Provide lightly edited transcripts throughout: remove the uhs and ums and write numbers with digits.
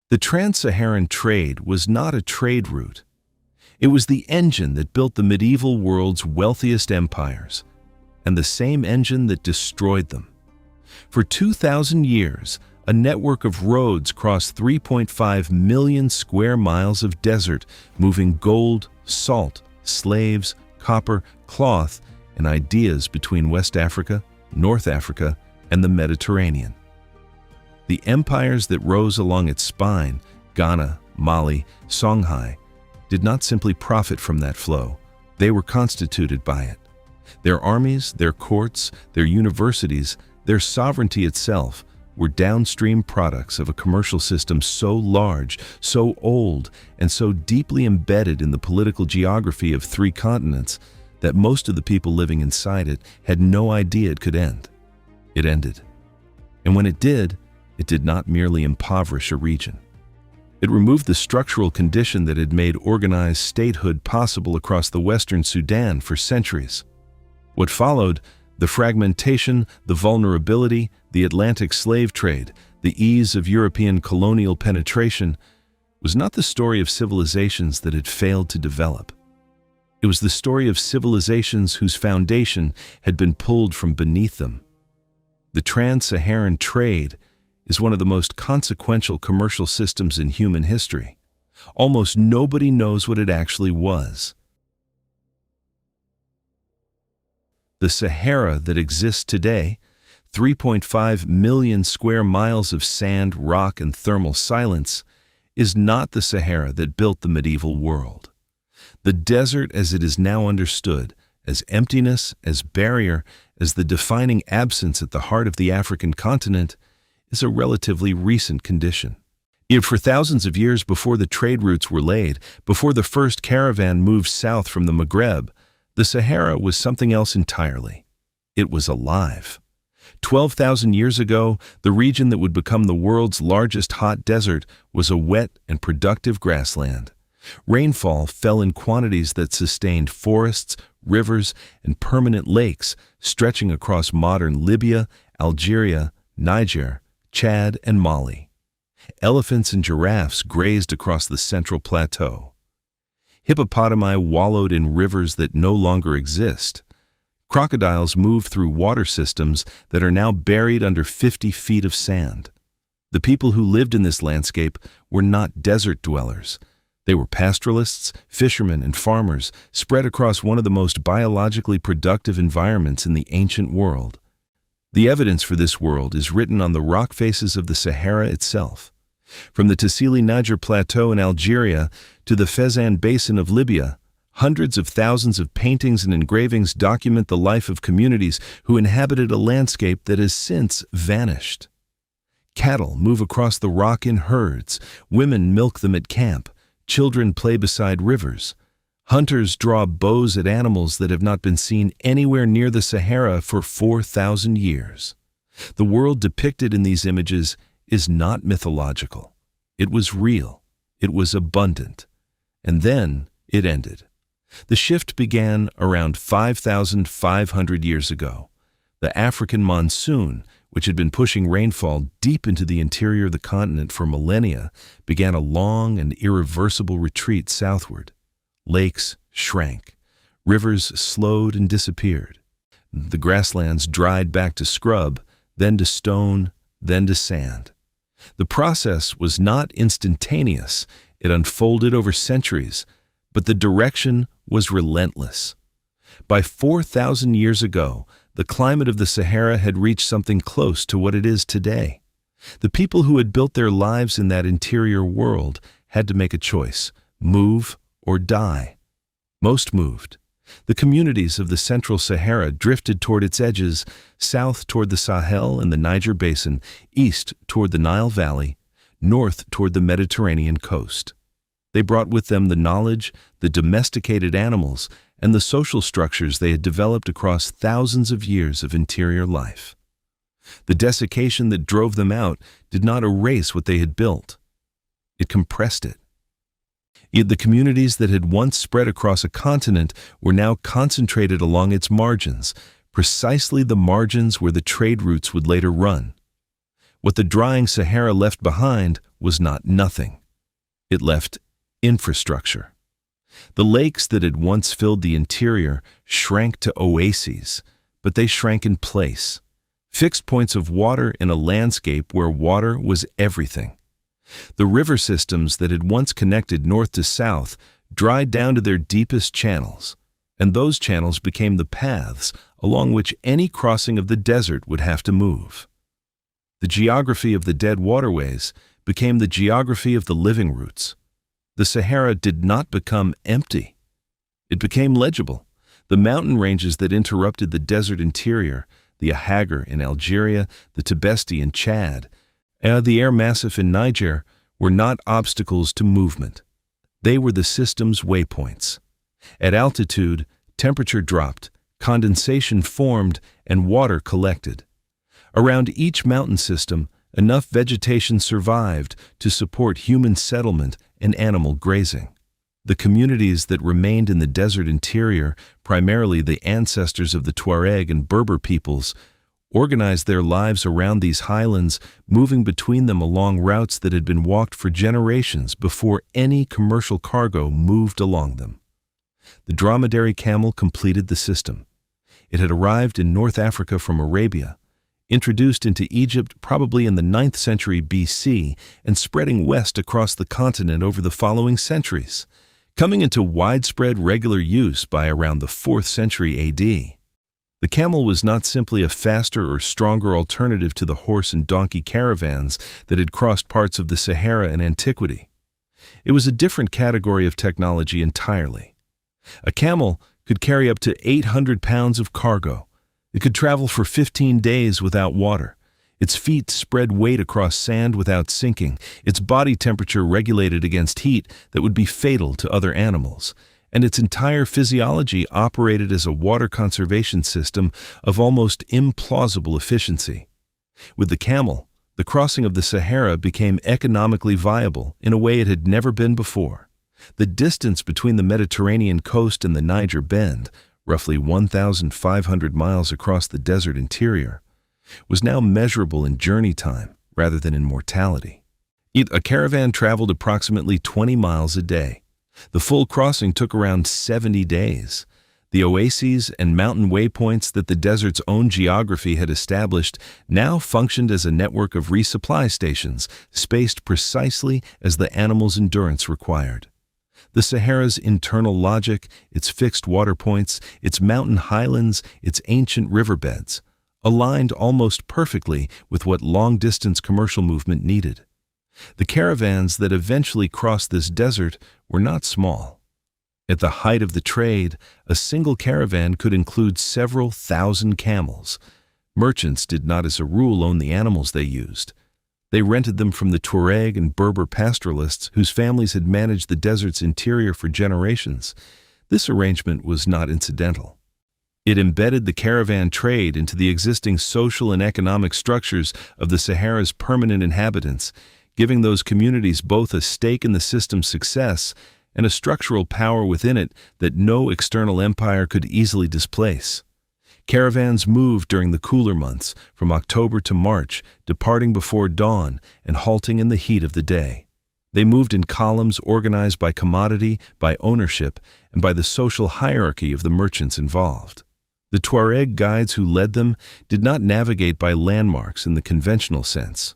The Trans-Saharan Trade was not a trade route. It was the engine that built the medieval world's wealthiest empires, and the same engine that destroyed them. For 2,000 years, a network of roads crossed 3.5 million square miles of desert, moving gold, salt, slaves, copper, cloth, and ideas between West Africa, North Africa, and the Mediterranean. The empires that rose along its spine, Ghana, Mali, Songhai, did not simply profit from that flow. They were constituted by it. Their armies, their courts, their universities, their sovereignty itself were downstream products of a commercial system so large, so old, and so deeply embedded in the political geography of 3 continents that most of the people living inside it had no idea it could end. It ended. And when it did not merely impoverish a region. It removed the structural condition that had made organized statehood possible across the Western Sudan for centuries. What followed, the fragmentation, the vulnerability, the Atlantic slave trade, the ease of European colonial penetration, was not the story of civilizations that had failed to develop. It was the story of civilizations whose foundation had been pulled from beneath them. The Trans-Saharan Trade is one of the most consequential commercial systems in human history. Almost nobody knows what it actually was. The Sahara that exists today, 3.5 million square miles of sand, rock, and thermal silence, is not the Sahara that built the medieval world. The desert as it is now understood, as emptiness, as barrier, as the defining absence at the heart of the African continent, is a relatively recent condition. Yet for thousands of years before the trade routes were laid, before the first caravan moved south from the Maghreb, the Sahara was something else entirely. It was alive. 12,000 years ago, the region that would become the world's largest hot desert was a wet and productive grassland. Rainfall fell in quantities that sustained forests, rivers, and permanent lakes stretching across modern Libya, Algeria, Niger, Chad, and Mali. Elephants and giraffes grazed across the central plateau. Hippopotami wallowed in rivers that no longer exist. Crocodiles moved through water systems that are now buried under 50 feet of sand. The people who lived in this landscape were not desert dwellers. They were pastoralists, fishermen, and farmers spread across one of the most biologically productive environments in the ancient world. The evidence for this world is written on the rock faces of the Sahara itself. From the Tassili Niger Plateau in Algeria to the Fezzan Basin of Libya, hundreds of thousands of paintings and engravings document the life of communities who inhabited a landscape that has since vanished. Cattle move across the rock in herds, women milk them at camp, children play beside rivers. Hunters draw bows at animals that have not been seen anywhere near the Sahara for 4,000 years. The world depicted in these images is not mythological. It was real. It was abundant. And then it ended. The shift began around 5,500 years ago. The African monsoon, which had been pushing rainfall deep into the interior of the continent for millennia, began a long and irreversible retreat southward. Lakes shrank. Rivers slowed and disappeared. The grasslands dried back to scrub, then to stone, then to sand. The process was not instantaneous. It unfolded over centuries, but the direction was relentless. By 4,000 years ago, the climate of the Sahara had reached something close to what it is today. The people who had built their lives in that interior world had to make a choice: move or die. Most moved. The communities of the central Sahara drifted toward its edges, south toward the Sahel and the Niger Basin, east toward the Nile Valley, north toward the Mediterranean coast. They brought with them the knowledge, the domesticated animals, and the social structures they had developed across thousands of years of interior life. The desiccation that drove them out did not erase what they had built. It compressed it. Yet the communities that had once spread across a continent were now concentrated along its margins, precisely the margins where the trade routes would later run. What the drying Sahara left behind was not nothing. It left infrastructure. The lakes that had once filled the interior shrank to oases, but they shrank in place, fixed points of water in a landscape where water was everything. The river systems that had once connected north to south dried down to their deepest channels, and those channels became the paths along which any crossing of the desert would have to move. The geography of the dead waterways became the geography of the living routes. The Sahara did not become empty. It became legible. The mountain ranges that interrupted the desert interior, the Ahagar in Algeria, the Tibesti in Chad, and the Air Massif in Niger, were not obstacles to movement. They were the system's waypoints. At altitude, temperature dropped, condensation formed, and water collected. Around each mountain system, enough vegetation survived to support human settlement and animal grazing. The communities that remained in the desert interior, primarily the ancestors of the Tuareg and Berber peoples, organized their lives around these highlands, moving between them along routes that had been walked for generations before any commercial cargo moved along them. The dromedary camel completed the system. It had arrived in North Africa from Arabia, introduced into Egypt probably in the 9th century BC, and spreading west across the continent over the following centuries, coming into widespread regular use by around the 4th century AD. The camel was not simply a faster or stronger alternative to the horse and donkey caravans that had crossed parts of the Sahara in antiquity. It was a different category of technology entirely. A camel could carry up to 800 pounds of cargo. It could travel for 15 days without water. Its feet spread weight across sand without sinking, its body temperature regulated against heat that would be fatal to other animals, and its entire physiology operated as a water conservation system of almost implausible efficiency. With the camel, the crossing of the Sahara became economically viable in a way it had never been before. The distance between the Mediterranean coast and the Niger Bend, roughly 1,500 miles across the desert interior, was now measurable in journey time rather than in mortality. A caravan traveled approximately 20 miles a day. The full crossing took around 70 days. The oases and mountain waypoints that the desert's own geography had established now functioned as a network of resupply stations, spaced precisely as the animal's endurance required. The Sahara's internal logic, its fixed water points, its mountain highlands, its ancient riverbeds, aligned almost perfectly with what long-distance commercial movement needed. The caravans that eventually crossed this desert were not small. At the height of the trade, a single caravan could include several thousand camels. Merchants did not as a rule own the animals they used. They rented them from the Tuareg and Berber pastoralists whose families had managed the desert's interior for generations. This arrangement was not incidental. It embedded the caravan trade into the existing social and economic structures of the Sahara's permanent inhabitants, giving those communities both a stake in the system's success and a structural power within it that no external empire could easily displace. Caravans moved during the cooler months, from October to March, departing before dawn and halting in the heat of the day. They moved in columns organized by commodity, by ownership, and by the social hierarchy of the merchants involved. The Tuareg guides who led them did not navigate by landmarks in the conventional sense.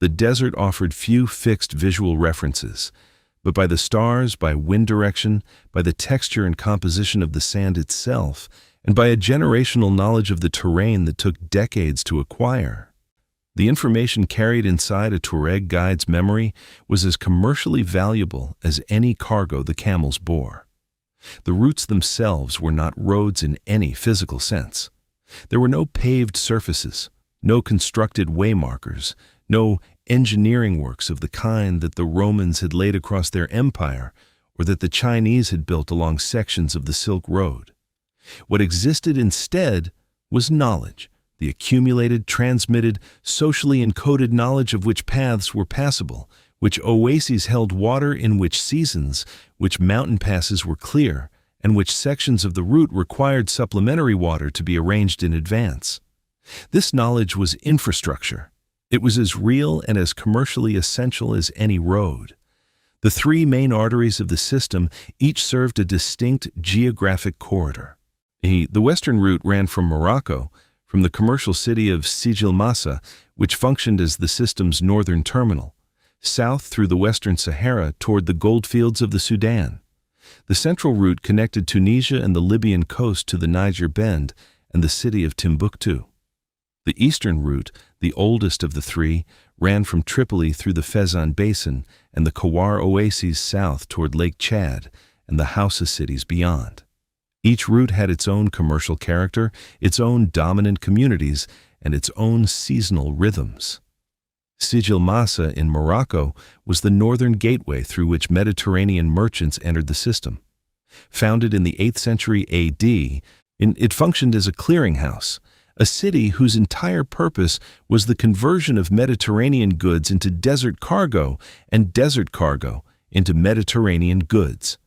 The desert offered few fixed visual references, but by the stars, by wind direction, by the texture and composition of the sand itself, and by a generational knowledge of the terrain that took decades to acquire. The information carried inside a Tuareg guide's memory was as commercially valuable as any cargo the camels bore. The routes themselves were not roads in any physical sense. There were no paved surfaces, no constructed waymarkers, no engineering works of the kind that the Romans had laid across their empire or that the Chinese had built along sections of the Silk Road. What existed instead was knowledge, the accumulated, transmitted, socially encoded knowledge of which paths were passable, which oases held water in which seasons, which mountain passes were clear, and which sections of the route required supplementary water to be arranged in advance. This knowledge was infrastructure. It was as real and as commercially essential as any road. The three main arteries of the system each served a distinct geographic corridor. The western route ran from Morocco, from the commercial city of Sijil Massa, which functioned as the system's northern terminal, south through the western Sahara toward the goldfields of the Sudan. The central route connected Tunisia and the Libyan coast to the Niger Bend and the city of Timbuktu. The eastern route, the oldest of the three, ran from Tripoli through the Fezzan Basin and the Kawar oases south toward Lake Chad and the Hausa cities beyond. Each route had its own commercial character, its own dominant communities, and its own seasonal rhythms. Sijil Massa in Morocco was the northern gateway through which Mediterranean merchants entered the system. Founded in the 8th century AD, it functioned as a clearinghouse, a city whose entire purpose was the conversion of Mediterranean goods into desert cargo and desert cargo into Mediterranean goods.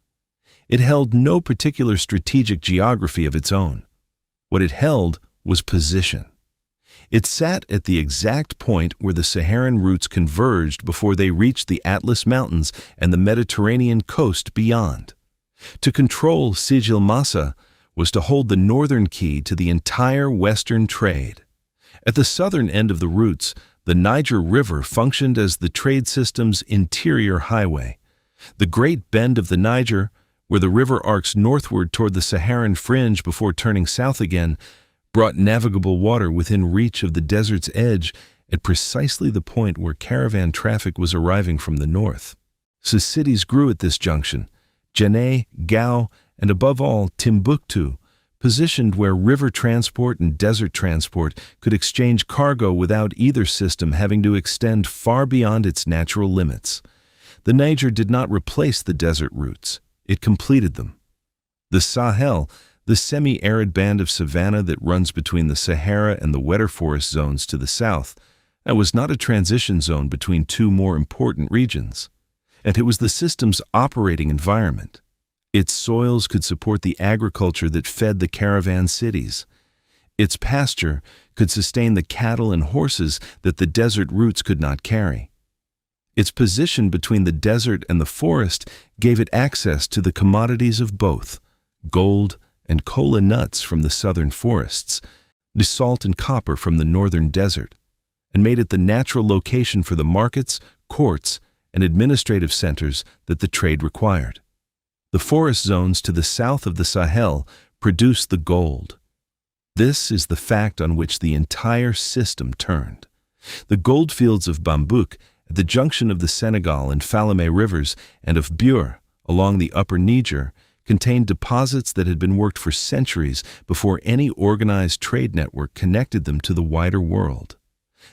It held no particular strategic geography of its own. What it held was position. It sat at the exact point where the Saharan routes converged before they reached the Atlas Mountains and the Mediterranean coast beyond. To control Sijil Massa was to hold the northern key to the entire western trade. At the southern end of the routes, the Niger River functioned as the trade system's interior highway. The Great Bend of the Niger, where the river arcs northward toward the Saharan fringe before turning south again, brought navigable water within reach of the desert's edge at precisely the point where caravan traffic was arriving from the north. So cities grew at this junction: Djenné, Gao, and above all, Timbuktu, positioned where river transport and desert transport could exchange cargo without either system having to extend far beyond its natural limits. The Niger did not replace the desert routes. It completed them. The Sahel, the semi-arid band of savanna that runs between the Sahara and the wetter forest zones to the south, was not a transition zone between two more important regions, and it was the system's operating environment. Its soils could support the agriculture that fed the caravan cities. Its pasture could sustain the cattle and horses that the desert routes could not carry. Its position between the desert and the forest gave it access to the commodities of both, gold and kola nuts from the southern forests, the salt and copper from the northern desert, and made it the natural location for the markets, courts, and administrative centers that the trade required. The forest zones to the south of the Sahel produced the gold. This is the fact on which the entire system turned. The goldfields of Bambouk, at the junction of the Senegal and Falémé rivers, and of Bure, along the upper Niger, contained deposits that had been worked for centuries before any organized trade network connected them to the wider world.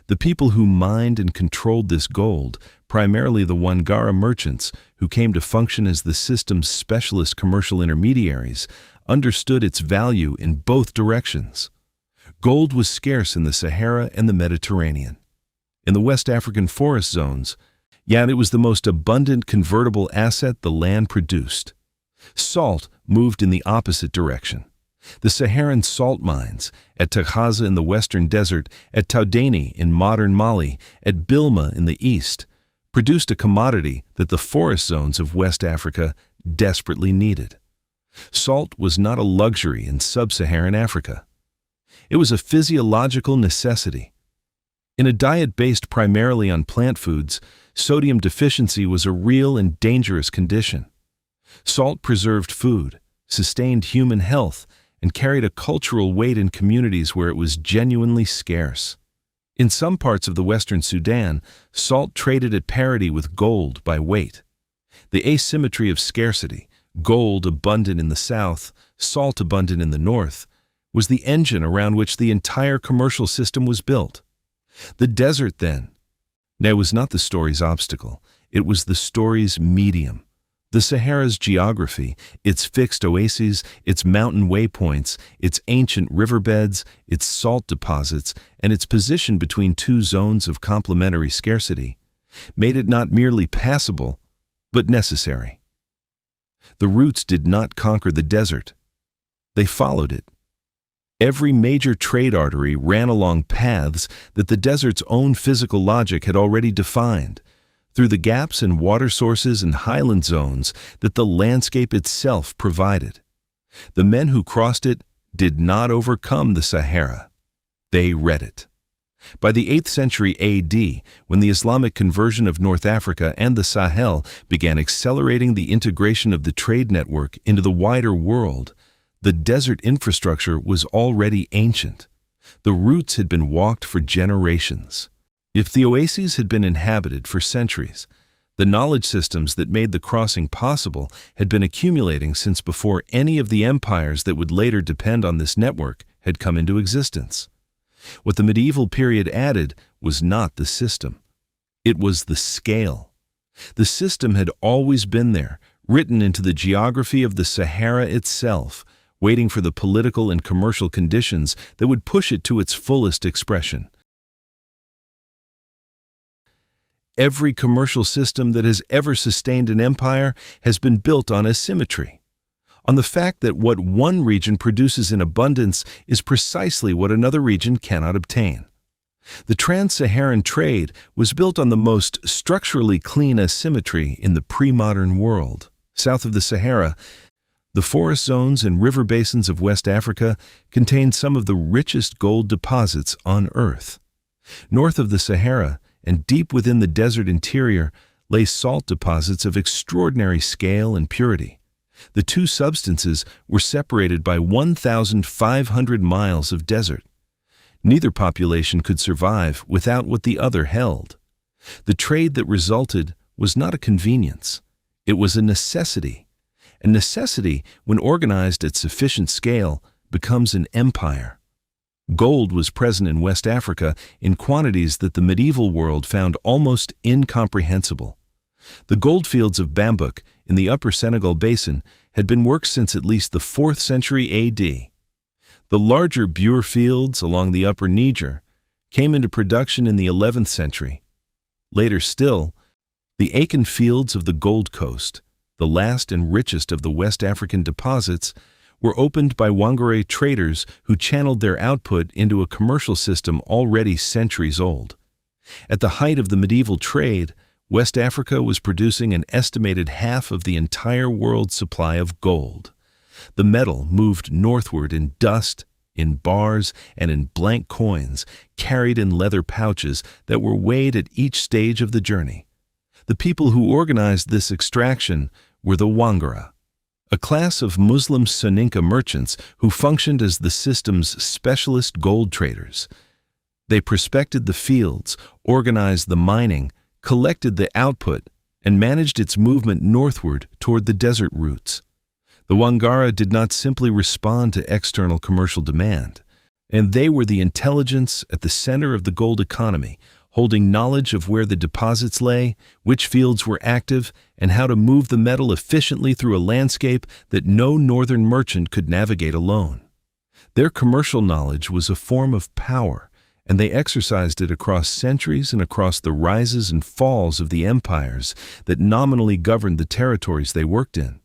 The people who mined and controlled this gold, primarily the Wangara merchants, who came to function as the system's specialist commercial intermediaries, understood its value in both directions. Gold was scarce in the Sahara and the Mediterranean. In the West African forest zones, yet it was the most abundant convertible asset the land produced. Salt moved in the opposite direction. The Saharan salt mines, at Takhaza in the western desert, at Taudani in modern Mali, at Bilma in the east, produced a commodity that the forest zones of West Africa desperately needed. Salt was not a luxury in sub-Saharan Africa. It was a physiological necessity. In a diet based primarily on plant foods, sodium deficiency was a real and dangerous condition. Salt preserved food, sustained human health, and carried a cultural weight in communities where it was genuinely scarce. In some parts of the western Sudan, salt traded at parity with gold by weight. The asymmetry of scarcity, gold abundant in the south, salt abundant in the north, was the engine around which the entire commercial system was built. The desert, then, was not the story's obstacle. It was the story's medium. The Sahara's geography, its fixed oases, its mountain waypoints, its ancient riverbeds, its salt deposits, and its position between two zones of complementary scarcity, made it not merely passable, but necessary. The routes did not conquer the desert. They followed it. Every major trade artery ran along paths that the desert's own physical logic had already defined, through the gaps in water sources and highland zones that the landscape itself provided. The men who crossed it did not overcome the Sahara. They read it. By the 8th century AD, when the Islamic conversion of North Africa and the Sahel began accelerating the integration of the trade network into the wider world, the desert infrastructure was already ancient. The routes had been walked for generations. If the oases had been inhabited for centuries, the knowledge systems that made the crossing possible had been accumulating since before any of the empires that would later depend on this network had come into existence. What the medieval period added was not the system. It was the scale. The system had always been there, written into the geography of the Sahara itself, waiting for the political and commercial conditions that would push it to its fullest expression. Every commercial system that has ever sustained an empire has been built on asymmetry, on the fact that what one region produces in abundance is precisely what another region cannot obtain. The Trans-Saharan Trade was built on the most structurally clean asymmetry in the pre-modern world. South of the Sahara, the forest zones and river basins of West Africa contained some of the richest gold deposits on Earth. North of the Sahara, and deep within the desert interior, lay salt deposits of extraordinary scale and purity. The two substances were separated by 1,500 miles of desert. Neither population could survive without what the other held. The trade that resulted was not a convenience. It was a necessity. And necessity, when organized at sufficient scale, becomes an empire. Gold was present in West Africa in quantities that the medieval world found almost incomprehensible. The goldfields of Bambouk in the upper Senegal basin had been worked since at least the 4th century AD. The larger Bure fields along the upper Niger came into production in the 11th century. Later still, the Akan fields of the Gold Coast, the last and richest of the West African deposits, were opened by Wangare traders who channeled their output into a commercial system already centuries old. At the height of the medieval trade, West Africa was producing an estimated half of the entire world's supply of gold. The metal moved northward in dust, in bars, and in blank coins, carried in leather pouches that were weighed at each stage of the journey. The people who organized this extraction were the Wangara, a class of Muslim Soninka merchants who functioned as the system's specialist gold traders. They prospected the fields, organized the mining, collected the output, and managed its movement northward toward the desert routes. The Wangara did not simply respond to external commercial demand, and they were the intelligence at the center of the gold economy, holding knowledge of where the deposits lay, which fields were active, and how to move the metal efficiently through a landscape that no northern merchant could navigate alone. Their commercial knowledge was a form of power, and they exercised it across centuries and across the rises and falls of the empires that nominally governed the territories they worked in.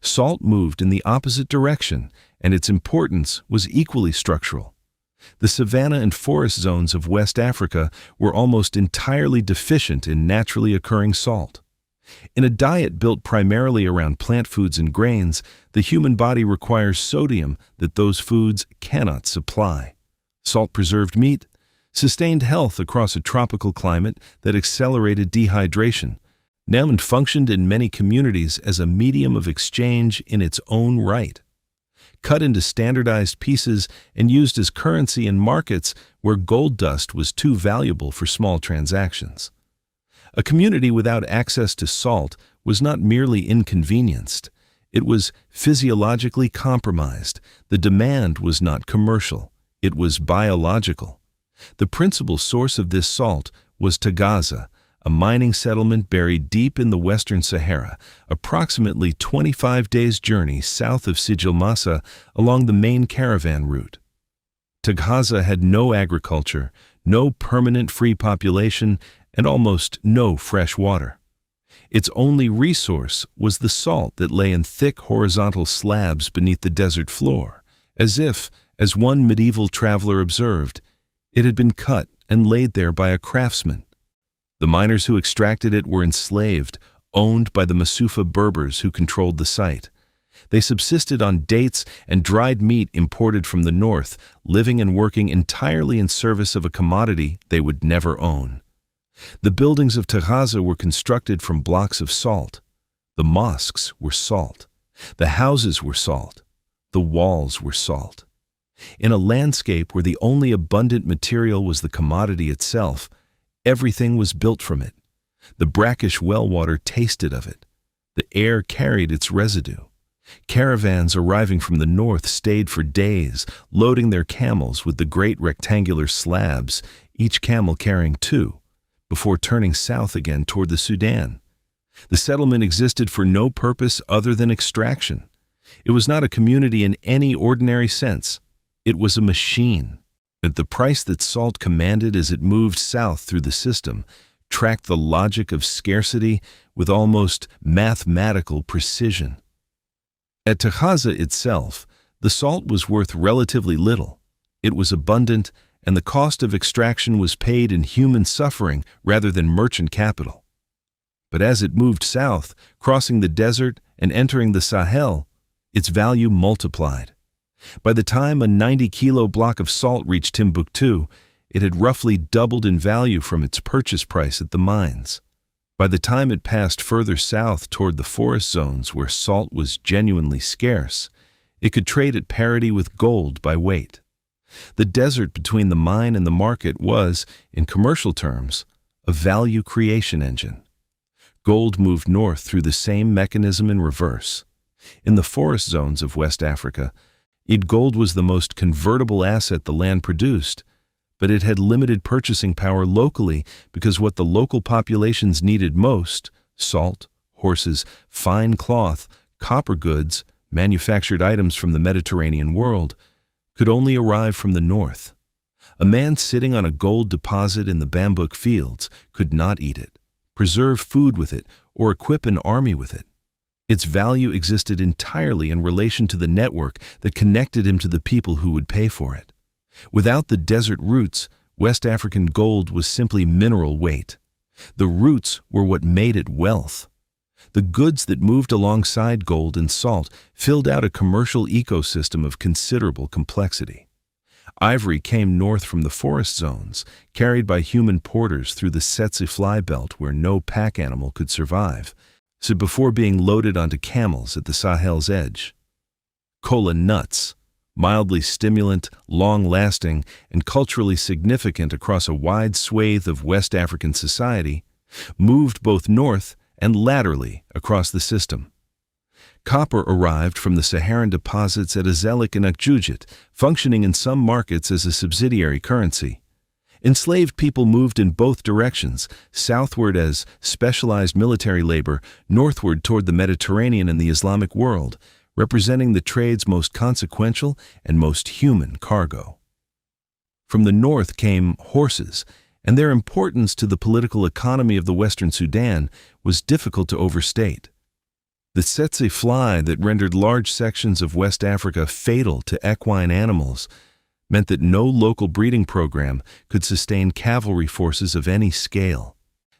Salt moved in the opposite direction, and its importance was equally structural. The savanna and forest zones of West Africa were almost entirely deficient in naturally occurring salt. In a diet built primarily around plant foods and grains, the human body requires sodium that those foods cannot supply. Salt-preserved meat sustained health across a tropical climate that accelerated dehydration, and functioned in many communities as a medium of exchange in its own right. Cut into standardized pieces and used as currency in markets where gold dust was too valuable for small transactions. A community without access to salt was not merely inconvenienced, it was physiologically compromised. The demand was not commercial, it was biological. The principal source of this salt was Tagaza, a mining settlement buried deep in the western Sahara, approximately 25 days' journey south of Sijil Massa along the main caravan route. Tagaza had no agriculture, no permanent free population, and almost no fresh water. Its only resource was the salt that lay in thick horizontal slabs beneath the desert floor, as if, As one medieval traveler observed, it had been cut and laid there by a craftsman. The miners who extracted it were enslaved, owned by the Masufa Berbers who controlled the site. They subsisted on dates and dried meat imported from the north, living and working entirely in service of a commodity they would never own. The buildings of Taghaza were constructed from blocks of salt. The mosques were salt. The houses were salt. The walls were salt. In a landscape where the only abundant material was the commodity itself, everything was built from it. The brackish well water tasted of it. The air carried its residue. Caravans arriving from the north stayed for days, loading their camels with the great rectangular slabs, each camel carrying 2, before turning south again toward the Sudan. The settlement existed for no purpose other than extraction. It was not a community in any ordinary sense. It was a machine. At the price that salt commanded as it moved south through the system, tracked the logic of scarcity with almost mathematical precision. At Taghaza itself, the salt was worth relatively little. It was abundant, and the cost of extraction was paid in human suffering rather than merchant capital. But as it moved south, crossing the desert and entering the Sahel, its value multiplied. By the time a 90-kilo block of salt reached Timbuktu, it had roughly doubled in value from its purchase price at the mines. By the time it passed further south toward the forest zones where salt was genuinely scarce, it could trade at parity with gold by weight. The desert between the mine and the market was, in commercial terms, a value creation engine. Gold moved north through the same mechanism in reverse. In the forest zones of West Africa, gold was the most convertible asset the land produced, but it had limited purchasing power locally because what the local populations needed most, salt, horses, fine cloth, copper goods, manufactured items from the Mediterranean world, could only arrive from the north. A man sitting on a gold deposit in the bambuk fields could not eat it, preserve food with it, or equip an army with it. Its value existed entirely in relation to the network that connected him to the people who would pay for it. Without the desert roots, West African gold was simply mineral weight. The roots were what made it wealth. The goods that moved alongside gold and salt filled out a commercial ecosystem of considerable complexity. Ivory came north from the forest zones, carried by human porters through the tsetse fly belt where no pack animal could survive, so before being loaded onto camels at the Sahel's edge. Kola nuts, mildly stimulant, long-lasting, and culturally significant across a wide swathe of West African society, moved both north and laterally across the system. Copper arrived from the Saharan deposits at Azelik and Akjujit, functioning in some markets as a subsidiary currency. Enslaved people moved in both directions, southward as specialized military labor, northward toward the Mediterranean and the Islamic world, representing the trade's most consequential and most human cargo. From the north came horses, and their importance to the political economy of the Western Sudan was difficult to overstate. The tsetse fly that rendered large sections of West Africa fatal to equine animals meant that no local breeding program could sustain cavalry forces of any scale.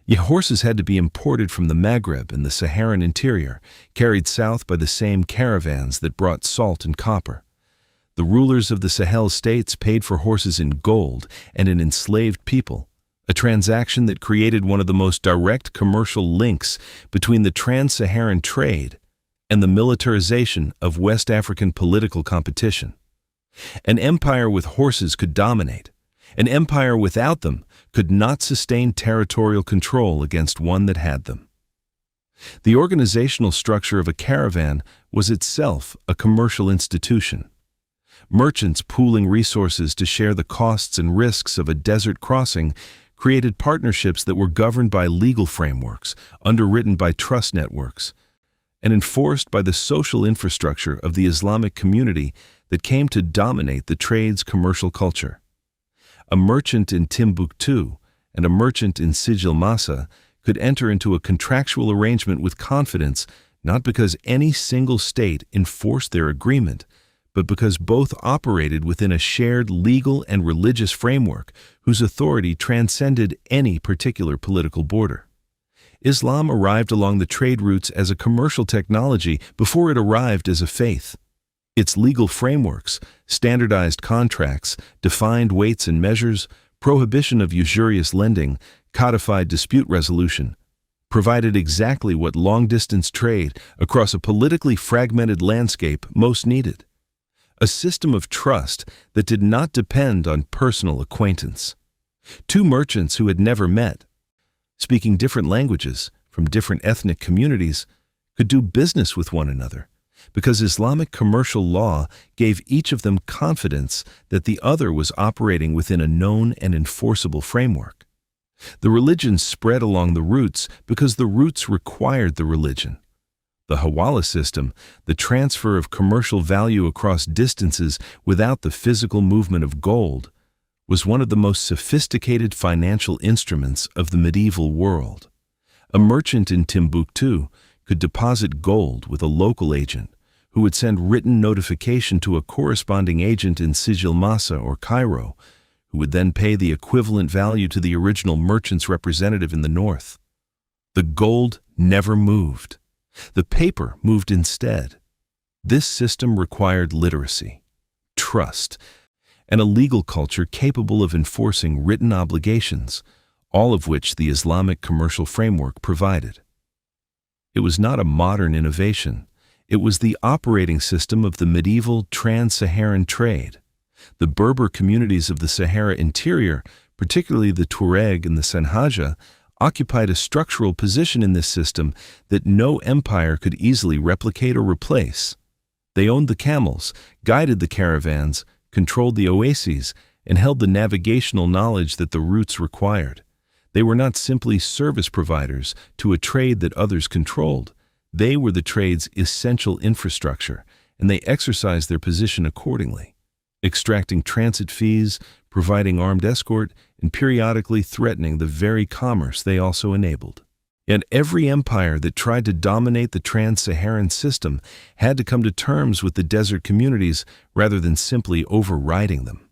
Yet horses had to be imported from the Maghreb and the Saharan interior, carried south by the same caravans that brought salt and copper. The rulers of the Sahel states paid for horses in gold and in enslaved people, a transaction that created one of the most direct commercial links between the Trans-Saharan Trade and the militarization of West African political competition. An empire with horses could dominate. An empire without them could not sustain territorial control against one that had them. The organizational structure of a caravan was itself a commercial institution. Merchants pooling resources to share the costs and risks of a desert crossing created partnerships that were governed by legal frameworks, underwritten by trust networks, and enforced by the social infrastructure of the Islamic community that came to dominate the trade's commercial culture. A merchant in Timbuktu and a merchant in Sijil Massa could enter into a contractual arrangement with confidence, not because any single state enforced their agreement, but because both operated within a shared legal and religious framework whose authority transcended any particular political border. Islam arrived along the trade routes as a commercial technology before it arrived as a faith. Its legal frameworks, standardized contracts, defined weights and measures, prohibition of usurious lending, codified dispute resolution, provided exactly what long-distance trade across a politically fragmented landscape most needed. A system of trust that did not depend on personal acquaintance. Two merchants who had never met, speaking different languages from different ethnic communities, could do business with one another because Islamic commercial law gave each of them confidence that the other was operating within a known and enforceable framework. The religion spread along the routes because the routes required the religion. The hawala system, the transfer of commercial value across distances without the physical movement of gold, was one of the most sophisticated financial instruments of the medieval world. A merchant in Timbuktu could deposit gold with a local agent who would send written notification to a corresponding agent in Sijil Masa or Cairo, who would then pay the equivalent value to the original merchant's representative in the north. The gold never moved. The paper moved instead. This system required literacy, trust, and a legal culture capable of enforcing written obligations, all of which the Islamic commercial framework provided. It was not a modern innovation. It was the operating system of the medieval Trans-Saharan Trade. The Berber communities of the Sahara interior, particularly the Tuareg and the Songhai, occupied a structural position in this system that no empire could easily replicate or replace. They owned the camels, guided the caravans, controlled the oases, and held the navigational knowledge that the routes required. They were not simply service providers to a trade that others controlled. They were the trade's essential infrastructure, and they exercised their position accordingly, extracting transit fees, providing armed escort, and periodically threatening the very commerce they also enabled. Yet every empire that tried to dominate the Trans-Saharan system had to come to terms with the desert communities rather than simply overriding them.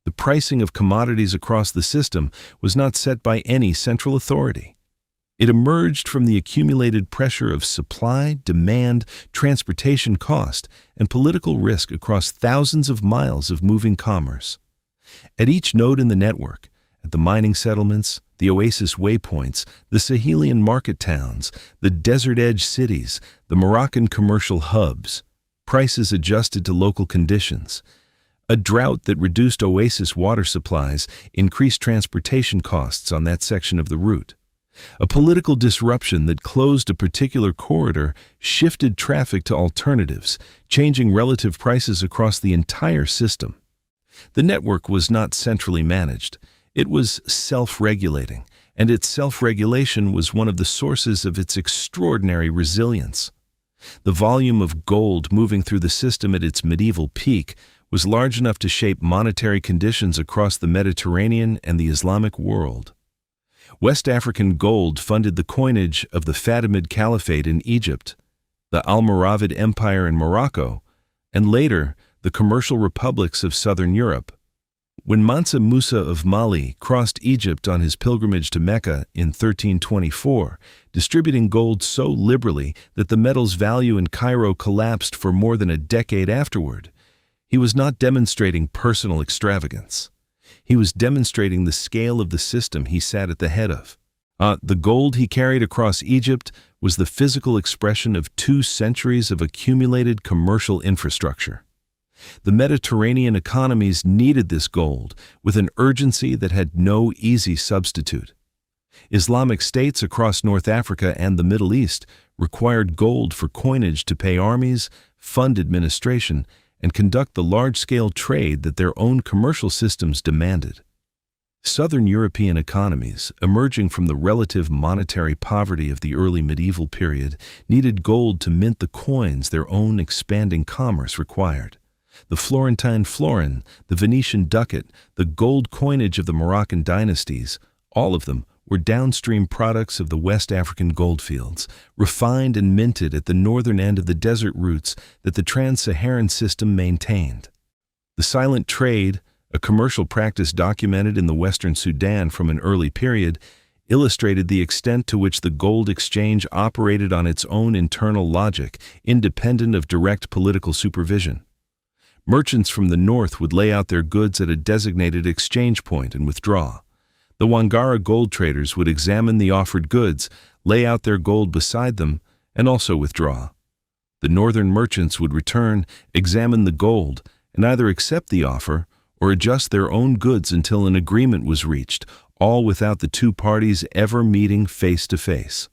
The pricing of commodities across the system was not set by any central authority. It emerged from the accumulated pressure of supply, demand, transportation cost, and political risk across thousands of miles of moving commerce. At each node in the network, at the mining settlements, the oasis waypoints, the Sahelian market towns, the desert edge cities, the Moroccan commercial hubs, prices adjusted to local conditions. A drought that reduced oasis water supplies increased transportation costs on that section of the route. A political disruption that closed a particular corridor shifted traffic to alternatives, changing relative prices across the entire system. The network was not centrally managed. It was self-regulating, and its self-regulation was one of the sources of its extraordinary resilience. The volume of gold moving through the system at its medieval peak was large enough to shape monetary conditions across the Mediterranean and the Islamic world. West African gold funded the coinage of the Fatimid Caliphate in Egypt, the Almoravid Empire in Morocco, and later the commercial republics of southern Europe. When Mansa Musa of Mali crossed Egypt on his pilgrimage to Mecca in 1324, distributing gold so liberally that the metal's value in Cairo collapsed for more than a decade afterward, he was not demonstrating personal extravagance. He was demonstrating the scale of the system he sat at the head of. The gold he carried across Egypt was the physical expression of 2 centuries of accumulated commercial infrastructure. The Mediterranean economies needed this gold with an urgency that had no easy substitute. Islamic states across North Africa and the Middle East required gold for coinage to pay armies, fund administration, and conduct the large-scale trade that their own commercial systems demanded. Southern European economies, emerging from the relative monetary poverty of the early medieval period, needed gold to mint the coins their own expanding commerce required. The Florentine florin, the Venetian ducat, the gold coinage of the Moroccan dynasties, all of them were downstream products of the West African goldfields, refined and minted at the northern end of the desert routes that the Trans-Saharan system maintained. The silent trade, a commercial practice documented in the Western Sudan from an early period, illustrated the extent to which the gold exchange operated on its own internal logic, independent of direct political supervision. Merchants from the north would lay out their goods at a designated exchange point and withdraw. The Wangara gold traders would examine the offered goods, lay out their gold beside them, and also withdraw. The northern merchants would return, examine the gold, and either accept the offer or adjust their own goods until an agreement was reached, all without the two parties ever meeting face to face.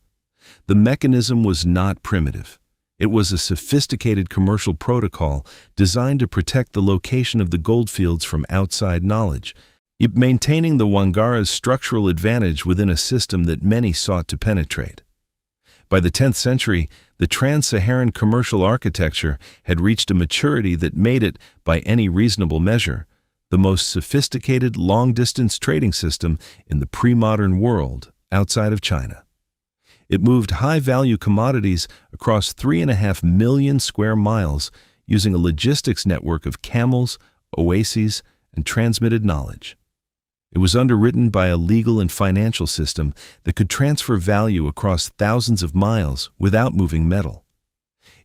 The mechanism was not primitive. It was a sophisticated commercial protocol designed to protect the location of the goldfields from outside knowledge, maintaining the Wangara's structural advantage within a system that many sought to penetrate. By the 10th century, the Trans-Saharan commercial architecture had reached a maturity that made it, by any reasonable measure, the most sophisticated long-distance trading system in the pre-modern world outside of China. It moved high-value commodities across 3.5 million square miles using a logistics network of camels, oases, and transmitted knowledge. It was underwritten by a legal and financial system that could transfer value across thousands of miles without moving metal.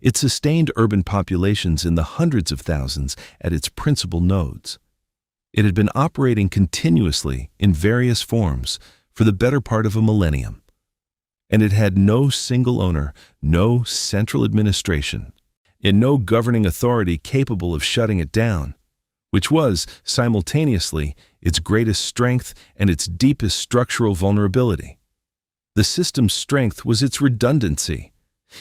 It sustained urban populations in the hundreds of thousands at its principal nodes. It had been operating continuously in various forms for the better part of a millennium. And it had no single owner, no central administration, and no governing authority capable of shutting it down, which was, simultaneously, its greatest strength and its deepest structural vulnerability. The system's strength was its redundancy.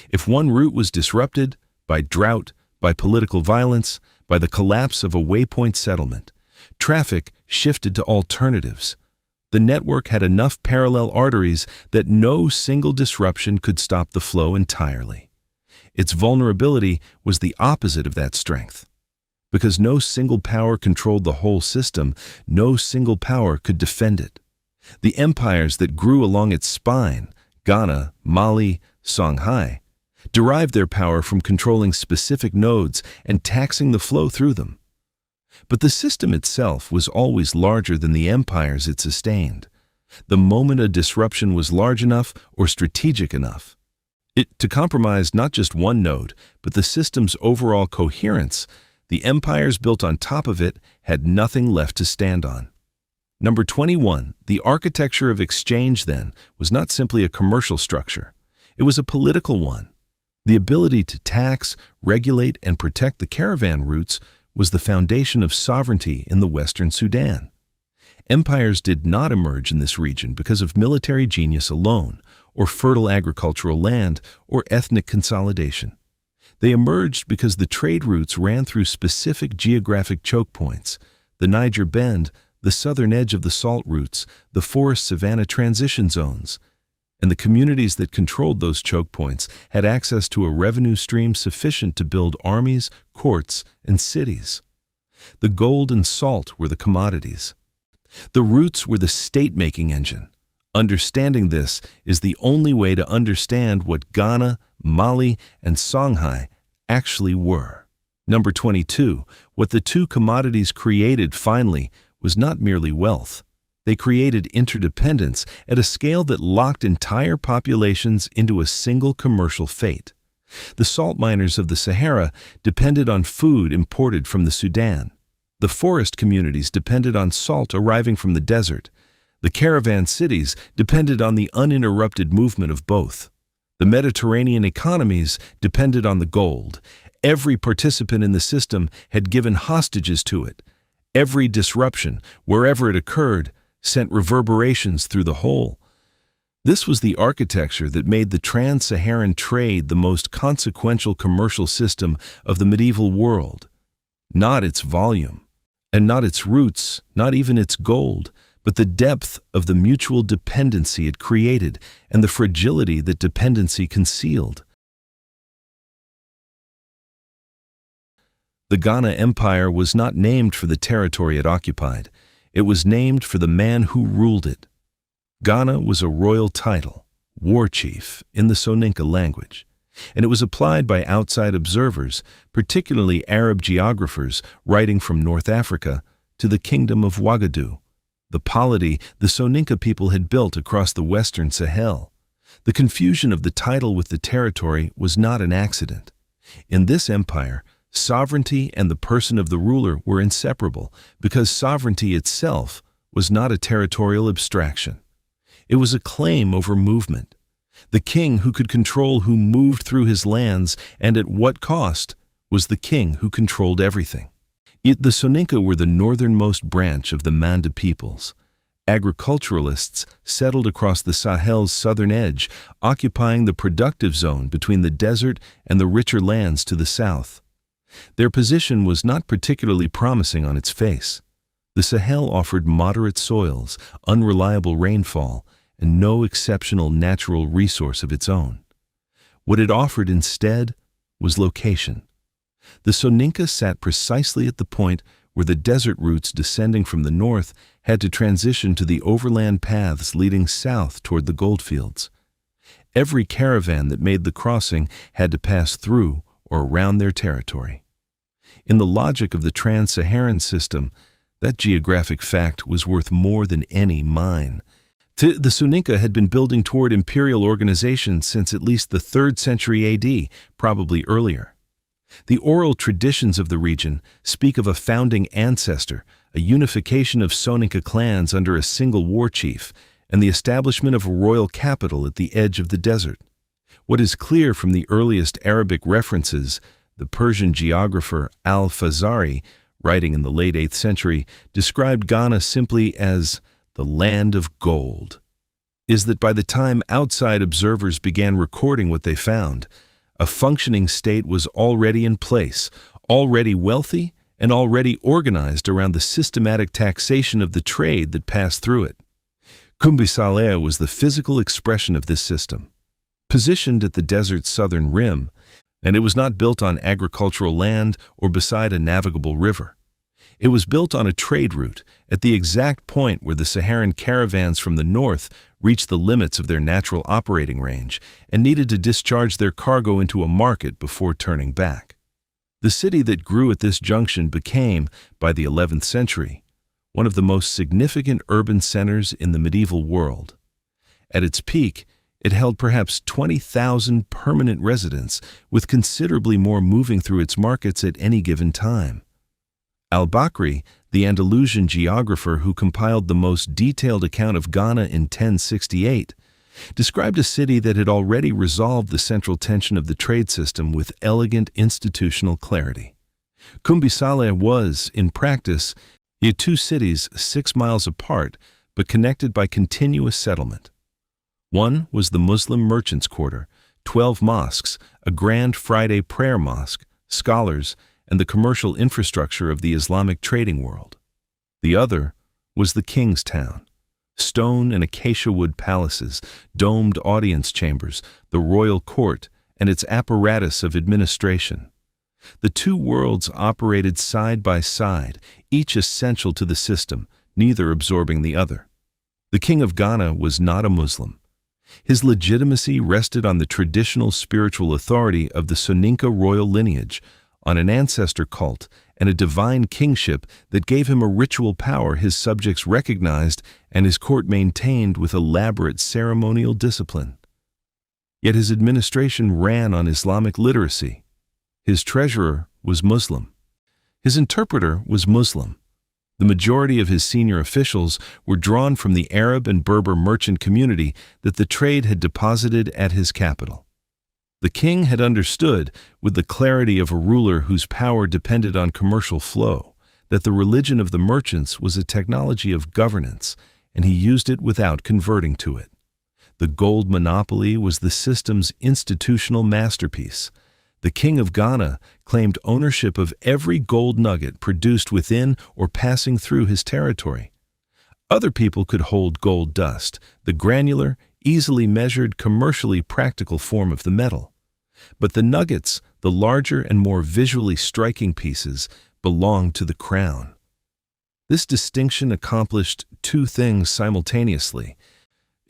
If one route was disrupted, by drought, by political violence, by the collapse of a waypoint settlement, traffic shifted to alternatives. The network had enough parallel arteries that no single disruption could stop the flow entirely. Its vulnerability was the opposite of that strength. Because no single power controlled the whole system, no single power could defend it. The empires that grew along its spine, Ghana, Mali, Songhai, derived their power from controlling specific nodes and taxing the flow through them. But the system itself was always larger than the empires it sustained. The moment a disruption was large enough or strategic enough, to compromise not just one node, but the system's overall coherence, the empires built on top of it had nothing left to stand on. Number 21, the architecture of exchange then was not simply a commercial structure. It was a political one. The ability to tax, regulate, and protect the caravan routes was the foundation of sovereignty in the Western Sudan. Empires did not emerge in this region because of military genius alone, or fertile agricultural land, or ethnic consolidation. They emerged because the trade routes ran through specific geographic choke points: the Niger Bend, the southern edge of the salt routes, the forest-savanna transition zones. And the communities that controlled those choke points had access to a revenue stream sufficient to build armies, courts, and cities. The gold and salt were the commodities. The routes were the state-making engine. Understanding this is the only way to understand what Ghana, Mali, and Songhai actually were. Number 22, what the two commodities created finally was not merely wealth. They created interdependence at a scale that locked entire populations into a single commercial fate. The salt miners of the Sahara depended on food imported from the Sudan. The forest communities depended on salt arriving from the desert. The caravan cities depended on the uninterrupted movement of both. The Mediterranean economies depended on the gold. Every participant in the system had given hostages to it. Every disruption, wherever it occurred, sent reverberations through the whole. This was the architecture that made the Trans-Saharan Trade the most consequential commercial system of the medieval world. Not its volume, and not its roots, not even its gold, but the depth of the mutual dependency it created and the fragility that dependency concealed. The Ghana Empire was not named for the territory it occupied. It was named for the man who ruled it. Ghana was a royal title, war chief, in the Soninka language, and it was applied by outside observers, particularly Arab geographers writing from North Africa, to the kingdom of Ouagadougou, the polity the Soninka people had built across the western Sahel. The confusion of the title with the territory was not an accident. In this empire, sovereignty and the person of the ruler were inseparable because sovereignty itself was not a territorial abstraction. It was a claim over movement. The king who could control who moved through his lands and at what cost was the king who controlled everything. Yet the Soninka were the northernmost branch of the Manda peoples. Agriculturalists settled across the Sahel's southern edge, occupying the productive zone between the desert and the richer lands to the south. Their position was not particularly promising on its face. The Sahel offered moderate soils, unreliable rainfall, and no exceptional natural resource of its own. What it offered instead was location. The Soninka sat precisely at the point where the desert routes descending from the north had to transition to the overland paths leading south toward the goldfields. Every caravan that made the crossing had to pass through or around their territory. In the logic of the Trans-Saharan system, that geographic fact was worth more than any mine. The Soninka had been building toward imperial organization since at least the 3rd century AD, probably earlier. The oral traditions of the region speak of a founding ancestor, a unification of Soninka clans under a single war chief, and the establishment of a royal capital at the edge of the desert. What is clear from the earliest Arabic references, the Persian geographer al-Fazari, writing in the late 8th century, described Ghana simply as the land of gold, is that by the time outside observers began recording what they found, a functioning state was already in place, already wealthy, and already organized around the systematic taxation of the trade that passed through it. Kumbisalea was the physical expression of this system. Positioned at the desert's southern rim, and it was not built on agricultural land or beside a navigable river. It was built on a trade route at the exact point where the Saharan caravans from the north reached the limits of their natural operating range and needed to discharge their cargo into a market before turning back. The city that grew at this junction became, by the 11th century, one of the most significant urban centers in the medieval world. At its peak, it held perhaps 20,000 permanent residents, with considerably more moving through its markets at any given time. Al-Bakri, the Andalusian geographer who compiled the most detailed account of Ghana in 1068, described a city that had already resolved the central tension of the trade system with elegant institutional clarity. Kumbisaleh was, in practice, yet 2 cities 6 miles apart but connected by continuous settlement. One was the Muslim merchants' quarter, 12 mosques, a grand Friday prayer mosque, scholars, and the commercial infrastructure of the Islamic trading world. The other was the king's town, stone and acacia wood palaces, domed audience chambers, the royal court, and its apparatus of administration. The 2 worlds operated side by side, each essential to the system, neither absorbing the other. The king of Ghana was not a Muslim. His legitimacy rested on the traditional spiritual authority of the Soninka royal lineage, on an ancestor cult, and a divine kingship that gave him a ritual power his subjects recognized and his court maintained with elaborate ceremonial discipline. Yet his administration ran on Islamic literacy. His treasurer was Muslim. His interpreter was Muslim. The majority of his senior officials were drawn from the Arab and Berber merchant community that the trade had deposited at his capital. The king had understood, with the clarity of a ruler whose power depended on commercial flow, that the religion of the merchants was a technology of governance, and he used it without converting to it. The gold monopoly was the system's institutional masterpiece. The king of Ghana claimed ownership of every gold nugget produced within or passing through his territory. Other people could hold gold dust, the granular, easily measured, commercially practical form of the metal. But the nuggets, the larger and more visually striking pieces, belonged to the crown. This distinction accomplished 2 things simultaneously.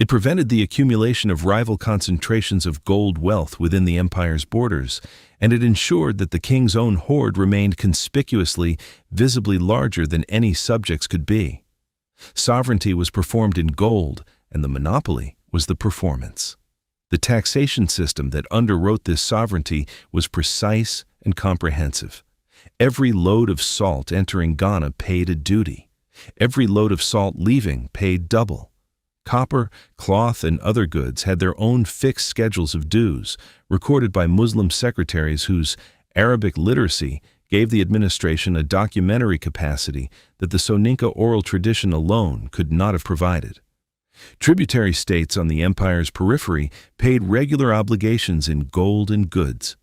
It prevented the accumulation of rival concentrations of gold wealth within the empire's borders, and it ensured that the king's own hoard remained conspicuously, visibly larger than any subjects could be. Sovereignty was performed in gold, and the monopoly was the performance. The taxation system that underwrote this sovereignty was precise and comprehensive. Every load of salt entering Ghana paid a duty. Every load of salt leaving paid double. Copper, cloth, and other goods had their own fixed schedules of dues, recorded by Muslim secretaries whose Arabic literacy gave the administration a documentary capacity that the Soninka oral tradition alone could not have provided. Tributary states on the empire's periphery paid regular obligations in gold and goods.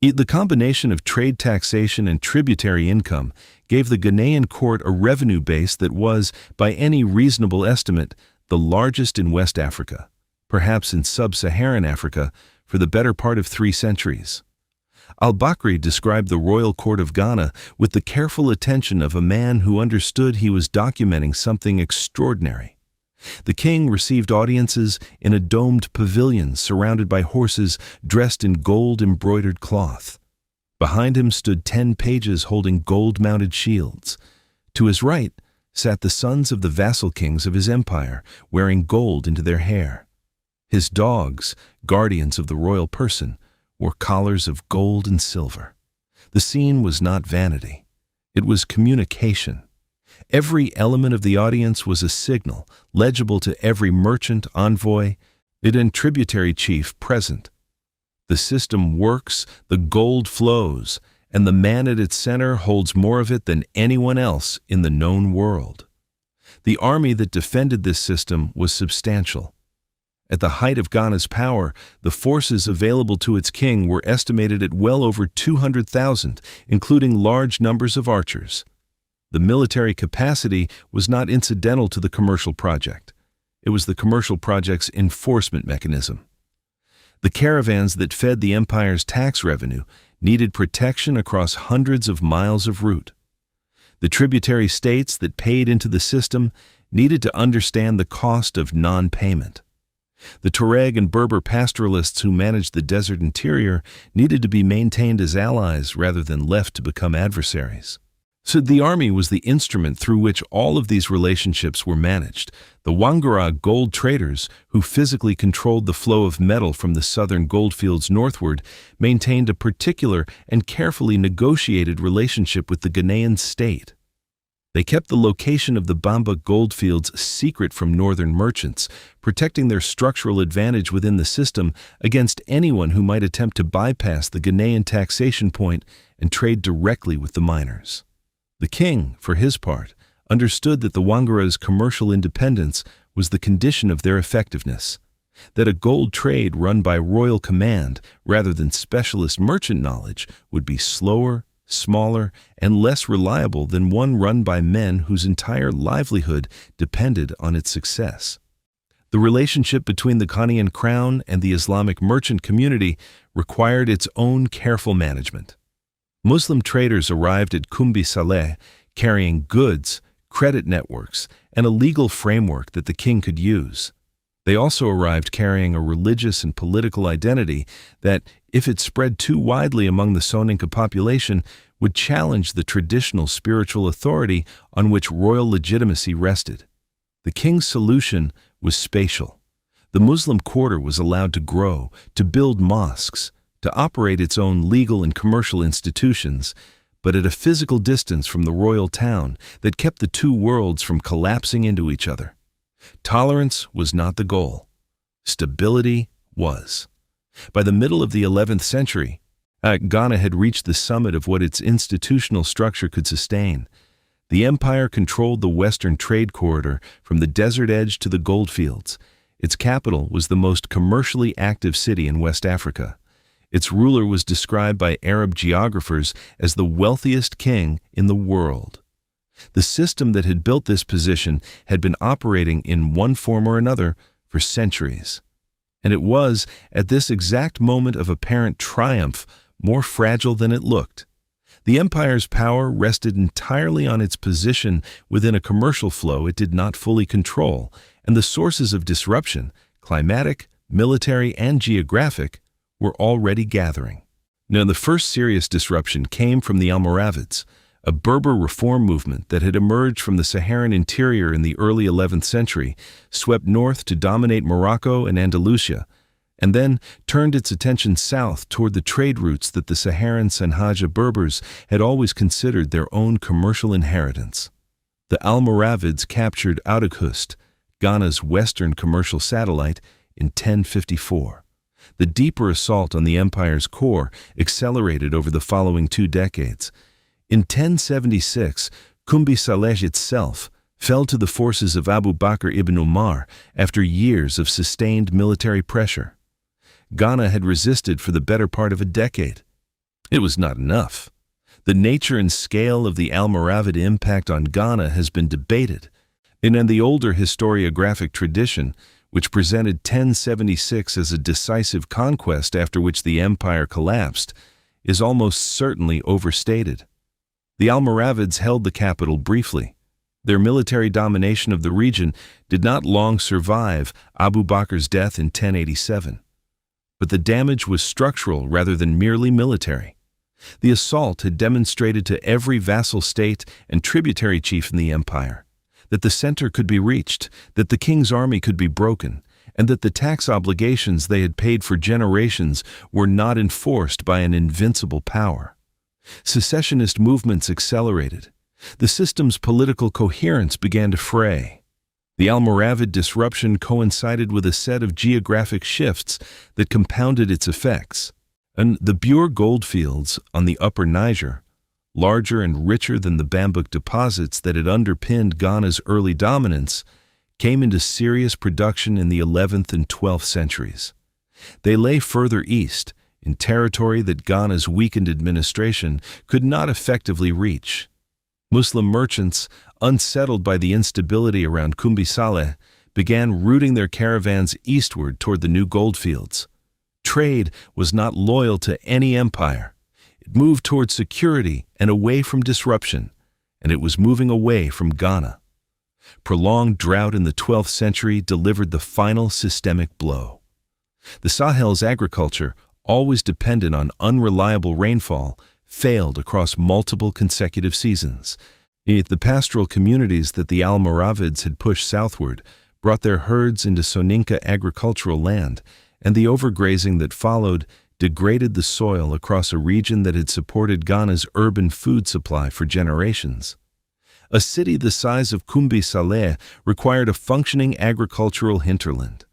The combination of trade taxation and tributary income gave the Ghanaian court a revenue base that was, by any reasonable estimate, the largest in West Africa, perhaps in sub-Saharan Africa, for the better part of 3 centuries. Al-Bakri described the royal court of Ghana with the careful attention of a man who understood he was documenting something extraordinary. The king received audiences in a domed pavilion surrounded by horses dressed in gold-embroidered cloth. Behind him stood 10 pages holding gold-mounted shields. To his right sat the sons of the vassal kings of his empire, wearing gold into their hair. His dogs, guardians of the royal person, wore collars of gold and silver. The scene was not vanity. It was communication. Every element of the audience was a signal, legible to every merchant, envoy, and tributary chief present. The system works, the gold flows, and the man at its center holds more of it than anyone else in the known world. The army that defended this system was substantial. At the height of Ghana's power, the forces available to its king were estimated at well over 200,000, including large numbers of archers. The military capacity was not incidental to the commercial project. It was the commercial project's enforcement mechanism. The caravans that fed the empire's tax revenue needed protection across hundreds of miles of route. The tributary states that paid into the system needed to understand the cost of non-payment. The Tuareg and Berber pastoralists who managed the desert interior needed to be maintained as allies rather than left to become adversaries. So the army was the instrument through which all of these relationships were managed. The Wangara gold traders, who physically controlled the flow of metal from the southern goldfields northward, maintained a particular and carefully negotiated relationship with the Ghanaian state. They kept the location of the Bamba goldfields secret from northern merchants, protecting their structural advantage within the system against anyone who might attempt to bypass the Ghanaian taxation point and trade directly with the miners. The king, for his part, understood that the Wangara's commercial independence was the condition of their effectiveness, that a gold trade run by royal command rather than specialist merchant knowledge would be slower, smaller, and less reliable than one run by men whose entire livelihood depended on its success. The relationship between the Ghanaian crown and the Islamic merchant community required its own careful management. Muslim traders arrived at Kumbi Saleh carrying goods, credit networks, and a legal framework that the king could use. They also arrived carrying a religious and political identity that, if it spread too widely among the Soninka population, would challenge the traditional spiritual authority on which royal legitimacy rested. The king's solution was spatial. The Muslim quarter was allowed to grow, to build mosques, to operate its own legal and commercial institutions, but at a physical distance from the royal town that kept the two worlds from collapsing into each other. Tolerance was not the goal. Stability was. By the middle of the 11th century, Ghana had reached the summit of what its institutional structure could sustain. The empire controlled the western trade corridor from the desert edge to the goldfields. Its capital was the most commercially active city in West Africa. Its ruler was described by Arab geographers as the wealthiest king in the world. The system that had built this position had been operating in one form or another for centuries. And it was, at this exact moment of apparent triumph, more fragile than it looked. The empire's power rested entirely on its position within a commercial flow it did not fully control, and the sources of disruption, climatic, military, and geographic, were already gathering. Now, the first serious disruption came from the Almoravids, a Berber reform movement that had emerged from the Saharan interior in the early 11th century, swept north to dominate Morocco and Andalusia, and then turned its attention south toward the trade routes that the Saharan Songhai Berbers had always considered their own commercial inheritance. The Almoravids captured Ouaddaghust, Ghana's western commercial satellite, in 1054. The deeper assault on the empire's core accelerated over the following 2 decades. In 1076, Kumbi Saleh itself fell to the forces of Abu Bakr ibn Umar after years of sustained military pressure. Ghana had resisted for the better part of a decade. It was not enough. The nature and scale of the Almoravid impact on Ghana has been debated, and in the older historiographic tradition, which presented 1076 as a decisive conquest after which the empire collapsed, is almost certainly overstated. The Almoravids held the capital briefly. Their military domination of the region did not long survive Abu Bakr's death in 1087. But the damage was structural rather than merely military. The assault had demonstrated to every vassal state and tributary chief in the empire that the center could be reached, that the king's army could be broken, and that the tax obligations they had paid for generations were not enforced by an invincible power. Secessionist movements accelerated. The system's political coherence began to fray. The Almoravid disruption coincided with a set of geographic shifts that compounded its effects. And the Bure goldfields on the upper Niger, larger and richer than the Bambouk deposits that had underpinned Ghana's early dominance, came into serious production in the 11th and 12th centuries. They lay further east, in territory that Ghana's weakened administration could not effectively reach. Muslim merchants, unsettled by the instability around Kumbi Saleh, began routing their caravans eastward toward the new goldfields. Trade was not loyal to any empire. It moved toward security and away from disruption, and it was moving away from Ghana. Prolonged drought in the 12th century delivered the final systemic blow. The Sahel's agriculture, always dependent on unreliable rainfall, failed across multiple consecutive seasons. Yet the pastoral communities that the Almoravids had pushed southward brought their herds into Soninka agricultural land, and the overgrazing that followed degraded the soil across a region that had supported Ghana's urban food supply for generations. A city the size of Kumbi Saleh required a functioning agricultural hinterland.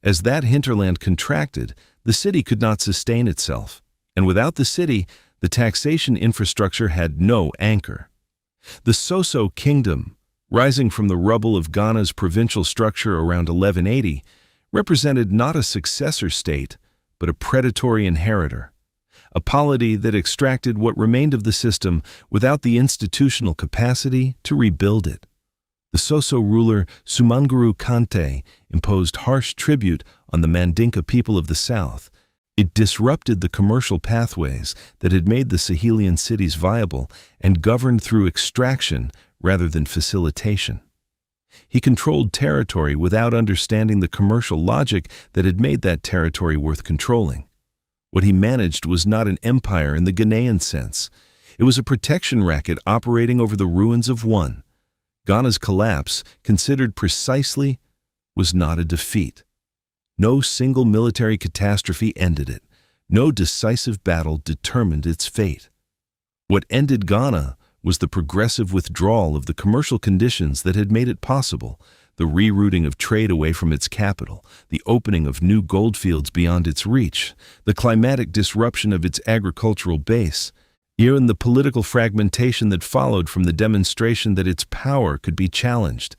As that hinterland contracted, the city could not sustain itself, and without the city, the taxation infrastructure had no anchor. The Soso Kingdom, rising from the rubble of Ghana's provincial structure around 1180, represented not a successor state, but a predatory inheritor, a polity that extracted what remained of the system without the institutional capacity to rebuild it. The Soso ruler Sumanguru Kante imposed harsh tribute on the Mandinka people of the south. It disrupted the commercial pathways that had made the Sahelian cities viable and governed through extraction rather than facilitation. He controlled territory without understanding the commercial logic that had made that territory worth controlling. What he managed was not an empire in the Ghanaian sense. It was a protection racket operating over the ruins of one. Ghana's collapse, considered precisely, was not a defeat. No single military catastrophe ended it. No decisive battle determined its fate. What ended Ghana was the progressive withdrawal of the commercial conditions that had made it possible, the rerouting of trade away from its capital, the opening of new goldfields beyond its reach, the climatic disruption of its agricultural base, even the political fragmentation that followed from the demonstration that its power could be challenged.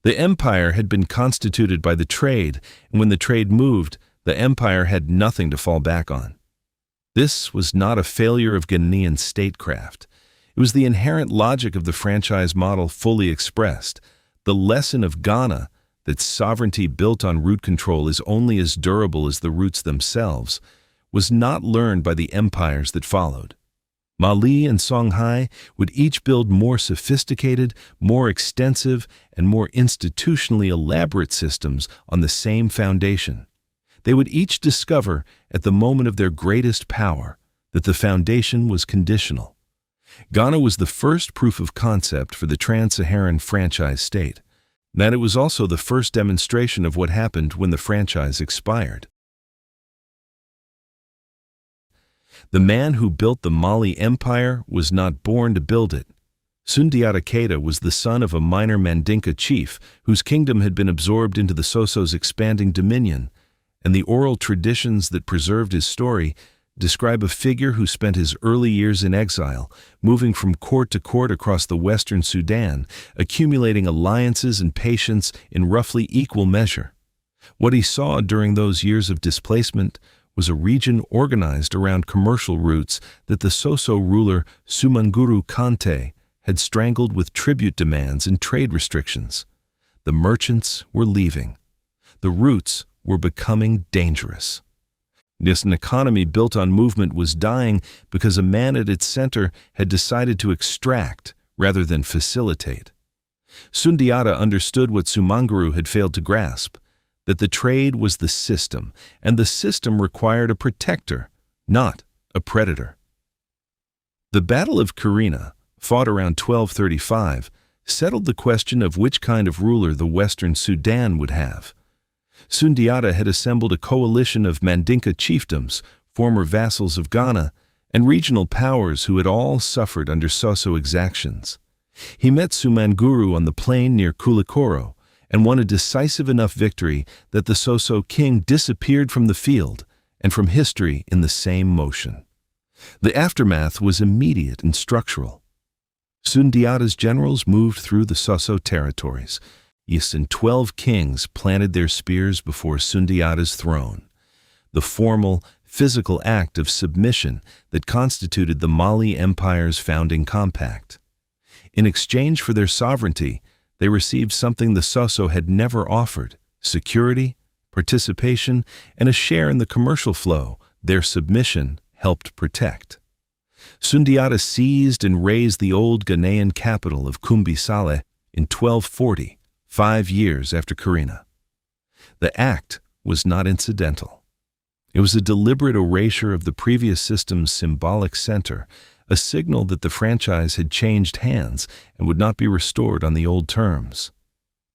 The empire had been constituted by the trade, and when the trade moved, the empire had nothing to fall back on. This was not a failure of Ghanaian statecraft. It was the inherent logic of the franchise model fully expressed. The lesson of Ghana, that sovereignty built on root control is only as durable as the roots themselves, was not learned by the empires that followed. Mali and Songhai would each build more sophisticated, more extensive, and more institutionally elaborate systems on the same foundation. They would each discover, at the moment of their greatest power, that the foundation was conditional. Ghana was the first proof of concept for the Trans-Saharan franchise state. That it was also the first demonstration of what happened when the franchise expired. The man who built the Mali Empire was not born to build it. Sundiata Keita was the son of a minor Mandinka chief whose kingdom had been absorbed into the Soso's expanding dominion, and the oral traditions that preserved his story describe a figure who spent his early years in exile, moving from court to court across the western Sudan, accumulating alliances and patience in roughly equal measure. What he saw during those years of displacement was a region organized around commercial routes that the Soso ruler Sumanguru Kante had strangled with tribute demands and trade restrictions. The merchants were leaving. The routes were becoming dangerous. This an economy built on movement was dying because a man at its center had decided to extract rather than facilitate. Sundiata understood what Sumanguru had failed to grasp, that the trade was the system, and the system required a protector, not a predator. The Battle of Karina, fought around 1235, settled the question of which kind of ruler the Western Sudan would have. Sundiata had assembled a coalition of Mandinka chiefdoms, former vassals of Ghana, and regional powers who had all suffered under Soso exactions. He met Sumanguru on the plain near Kulikoro and won a decisive enough victory that the Soso king disappeared from the field and from history in the same motion. The aftermath was immediate and structural. Sundiata's generals moved through the Soso territories, and 12 kings planted their spears before Sundiata's throne, the formal, physical act of submission that constituted the Mali Empire's founding compact. In exchange for their sovereignty, they received something the Soso had never offered: security, participation, and a share in the commercial flow their submission helped protect. Sundiata seized and razed the old Ghanaian capital of Kumbi Saleh in 1240, 5 years after Karina. The act was not incidental. It was a deliberate erasure of the previous system's symbolic center, a signal that the franchise had changed hands and would not be restored on the old terms.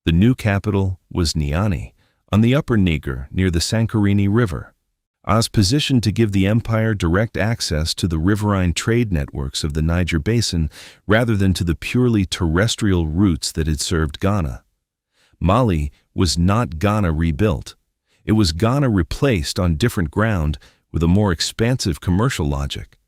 The new capital was Niani, on the upper Niger near the Sankarini River. As positioned to give the empire direct access to the riverine trade networks of the Niger Basin rather than to the purely terrestrial routes that had served Ghana. Mali was not Ghana rebuilt. It was Ghana replaced on different ground with a more expansive commercial logic.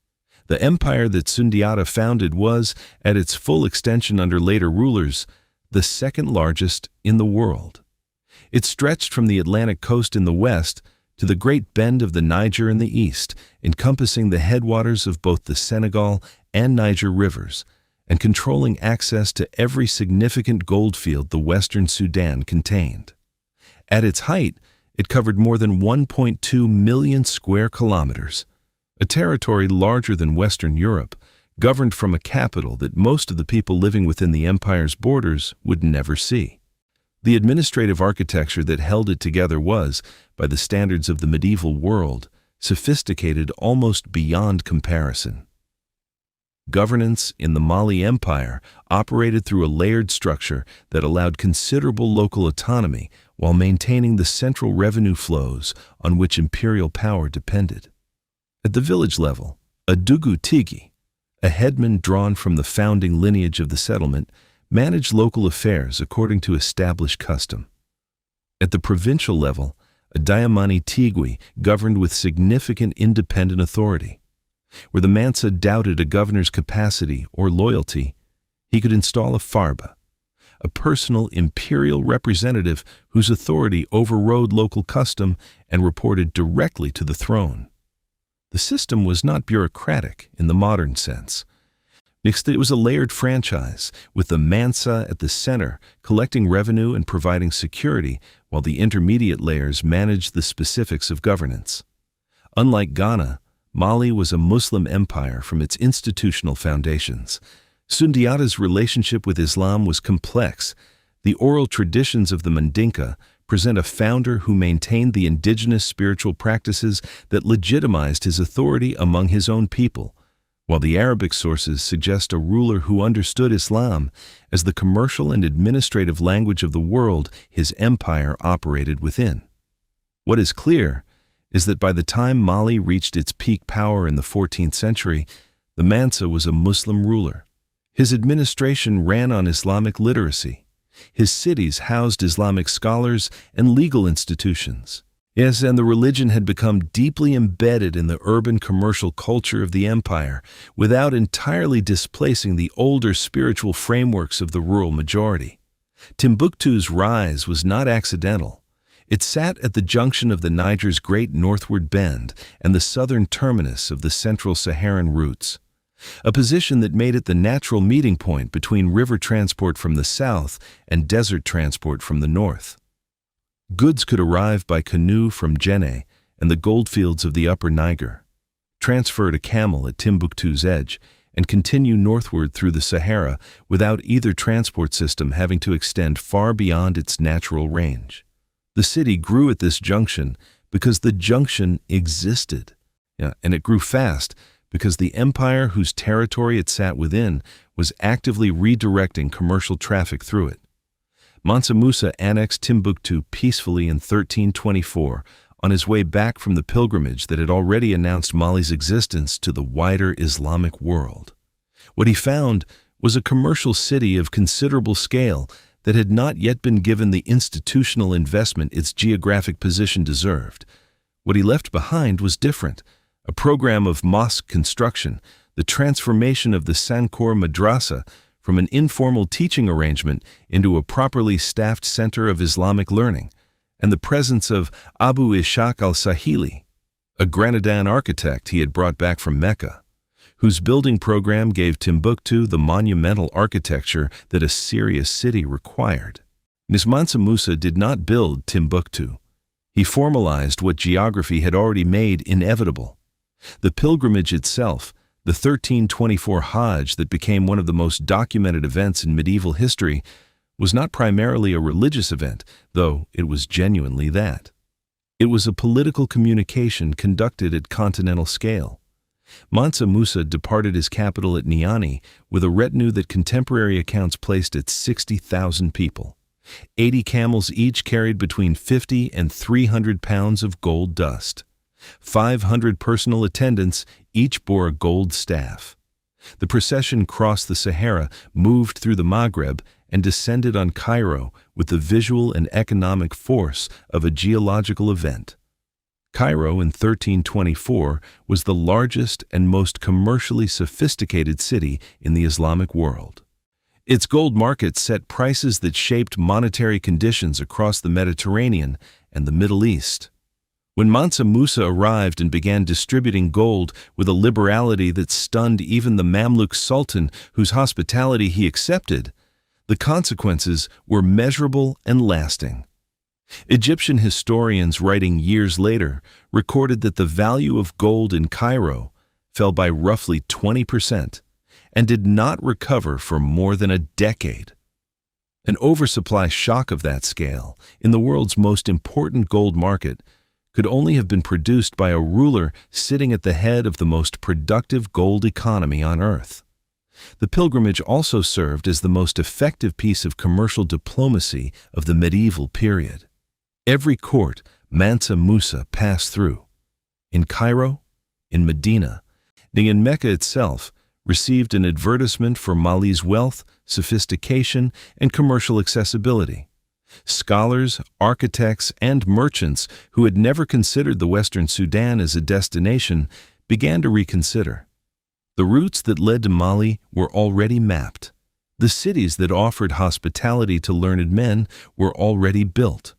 The empire that Sundiata founded was, at its full extension under later rulers, the second largest in the world. It stretched from the Atlantic coast in the west to the Great Bend of the Niger in the east, encompassing the headwaters of both the Senegal and Niger rivers, and controlling access to every significant goldfield the western Sudan contained. At its height, it covered more than 1.2 million square kilometers, a territory larger than Western Europe, governed from a capital that most of the people living within the empire's borders would never see. The administrative architecture that held it together was, by the standards of the medieval world, sophisticated almost beyond comparison. Governance in the Mali Empire operated through a layered structure that allowed considerable local autonomy while maintaining the central revenue flows on which imperial power depended. At the village level, a Dugu Tigi, a headman drawn from the founding lineage of the settlement, managed local affairs according to established custom. At the provincial level, a Diamani Tigui governed with significant independent authority. Where the Mansa doubted a governor's capacity or loyalty, he could install a Farba, a personal imperial representative whose authority overrode local custom and reported directly to the throne. The system was not bureaucratic in the modern sense. Next, it was a layered franchise, with the Mansa at the center collecting revenue and providing security, while the intermediate layers managed the specifics of governance. Unlike Ghana, Mali was a Muslim empire from its institutional foundations. Sundiata's relationship with Islam was complex. The oral traditions of the Mandinka present a founder who maintained the indigenous spiritual practices that legitimized his authority among his own people, while the Arabic sources suggest a ruler who understood Islam as the commercial and administrative language of the world his empire operated within. What is clear is that by the time Mali reached its peak power in the 14th century, the Mansa was a Muslim ruler. His administration ran on Islamic literacy. His cities housed Islamic scholars and legal institutions. Yes, and the religion had become deeply embedded in the urban commercial culture of the empire without entirely displacing the older spiritual frameworks of the rural majority. Timbuktu's rise was not accidental. It sat at the junction of the Niger's great northward bend and the southern terminus of the central Saharan routes, a position that made it the natural meeting point between river transport from the south and desert transport from the north. Goods could arrive by canoe from Djenné and the goldfields of the upper Niger, transfer to camel at Timbuktu's edge, and continue northward through the Sahara without either transport system having to extend far beyond its natural range. The city grew at this junction because the junction existed, and it grew fast because the empire whose territory it sat within was actively redirecting commercial traffic through it. Mansa Musa annexed Timbuktu peacefully in 1324 on his way back from the pilgrimage that had already announced Mali's existence to the wider Islamic world. What he found was a commercial city of considerable scale that had not yet been given the institutional investment its geographic position deserved. What he left behind was different: a program of mosque construction, the transformation of the Sankor Madrasa from an informal teaching arrangement into a properly staffed center of Islamic learning, and the presence of Abu Ishaq al-Sahili, a Granadan architect he had brought back from Mecca, whose building program gave Timbuktu the monumental architecture that a serious city required. Mansa Musa did not build Timbuktu. He formalized what geography had already made inevitable. The pilgrimage itself, the 1324 Hajj that became one of the most documented events in medieval history, was not primarily a religious event, though it was genuinely that. It was a political communication conducted at continental scale. Mansa Musa departed his capital at Niani with a retinue that contemporary accounts placed at 60,000 people. 80 camels each carried between 50 and 300 pounds of gold dust. 500 personal attendants each bore a gold staff. The procession crossed the Sahara, moved through the Maghreb, and descended on Cairo with the visual and economic force of a geological event. Cairo in 1324 was the largest and most commercially sophisticated city in the Islamic world. Its gold market set prices that shaped monetary conditions across the Mediterranean and the Middle East. When Mansa Musa arrived and began distributing gold with a liberality that stunned even the Mamluk Sultan whose hospitality he accepted, the consequences were measurable and lasting. Egyptian historians writing years later recorded that the value of gold in Cairo fell by roughly 20% and did not recover for more than a decade. An oversupply shock of that scale in the world's most important gold market could only have been produced by a ruler sitting at the head of the most productive gold economy on earth. The pilgrimage also served as the most effective piece of commercial diplomacy of the medieval period. Every court Mansa Musa passed through, in Cairo, in Medina, and in Mecca itself, received an advertisement for Mali's wealth, sophistication, and commercial accessibility. Scholars, architects, and merchants who had never considered the Western Sudan as a destination began to reconsider. The routes that led to Mali were already mapped. The cities that offered hospitality to learned men were already built.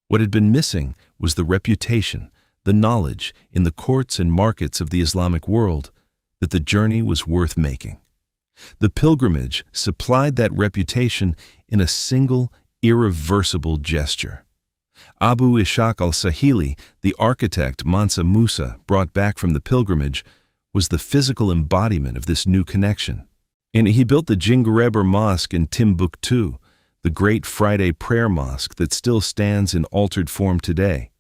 What had been missing was the reputation, the knowledge in the courts and markets of the Islamic world that the journey was worth making. The pilgrimage supplied that reputation in a single, irreversible gesture. Abu Ishaq al-Sahili, the architect Mansa Musa brought back from the pilgrimage, was the physical embodiment of this new connection. And he built the Jingureber Mosque in Timbuktu, the great Friday prayer mosque that still stands in altered form today,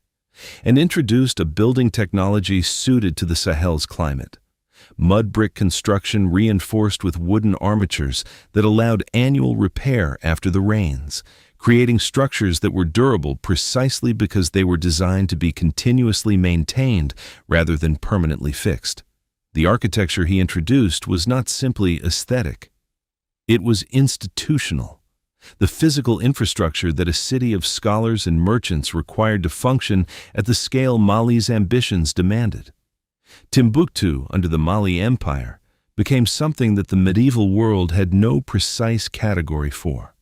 and introduced a building technology suited to the Sahel's climate. Mud brick construction reinforced with wooden armatures that allowed annual repair after the rains, creating structures that were durable precisely because they were designed to be continuously maintained rather than permanently fixed. The architecture he introduced was not simply aesthetic. It was institutional, the physical infrastructure that a city of scholars and merchants required to function at the scale Mali's ambitions demanded. Timbuktu, under the Mali Empire, became something that the medieval world had no precise category for.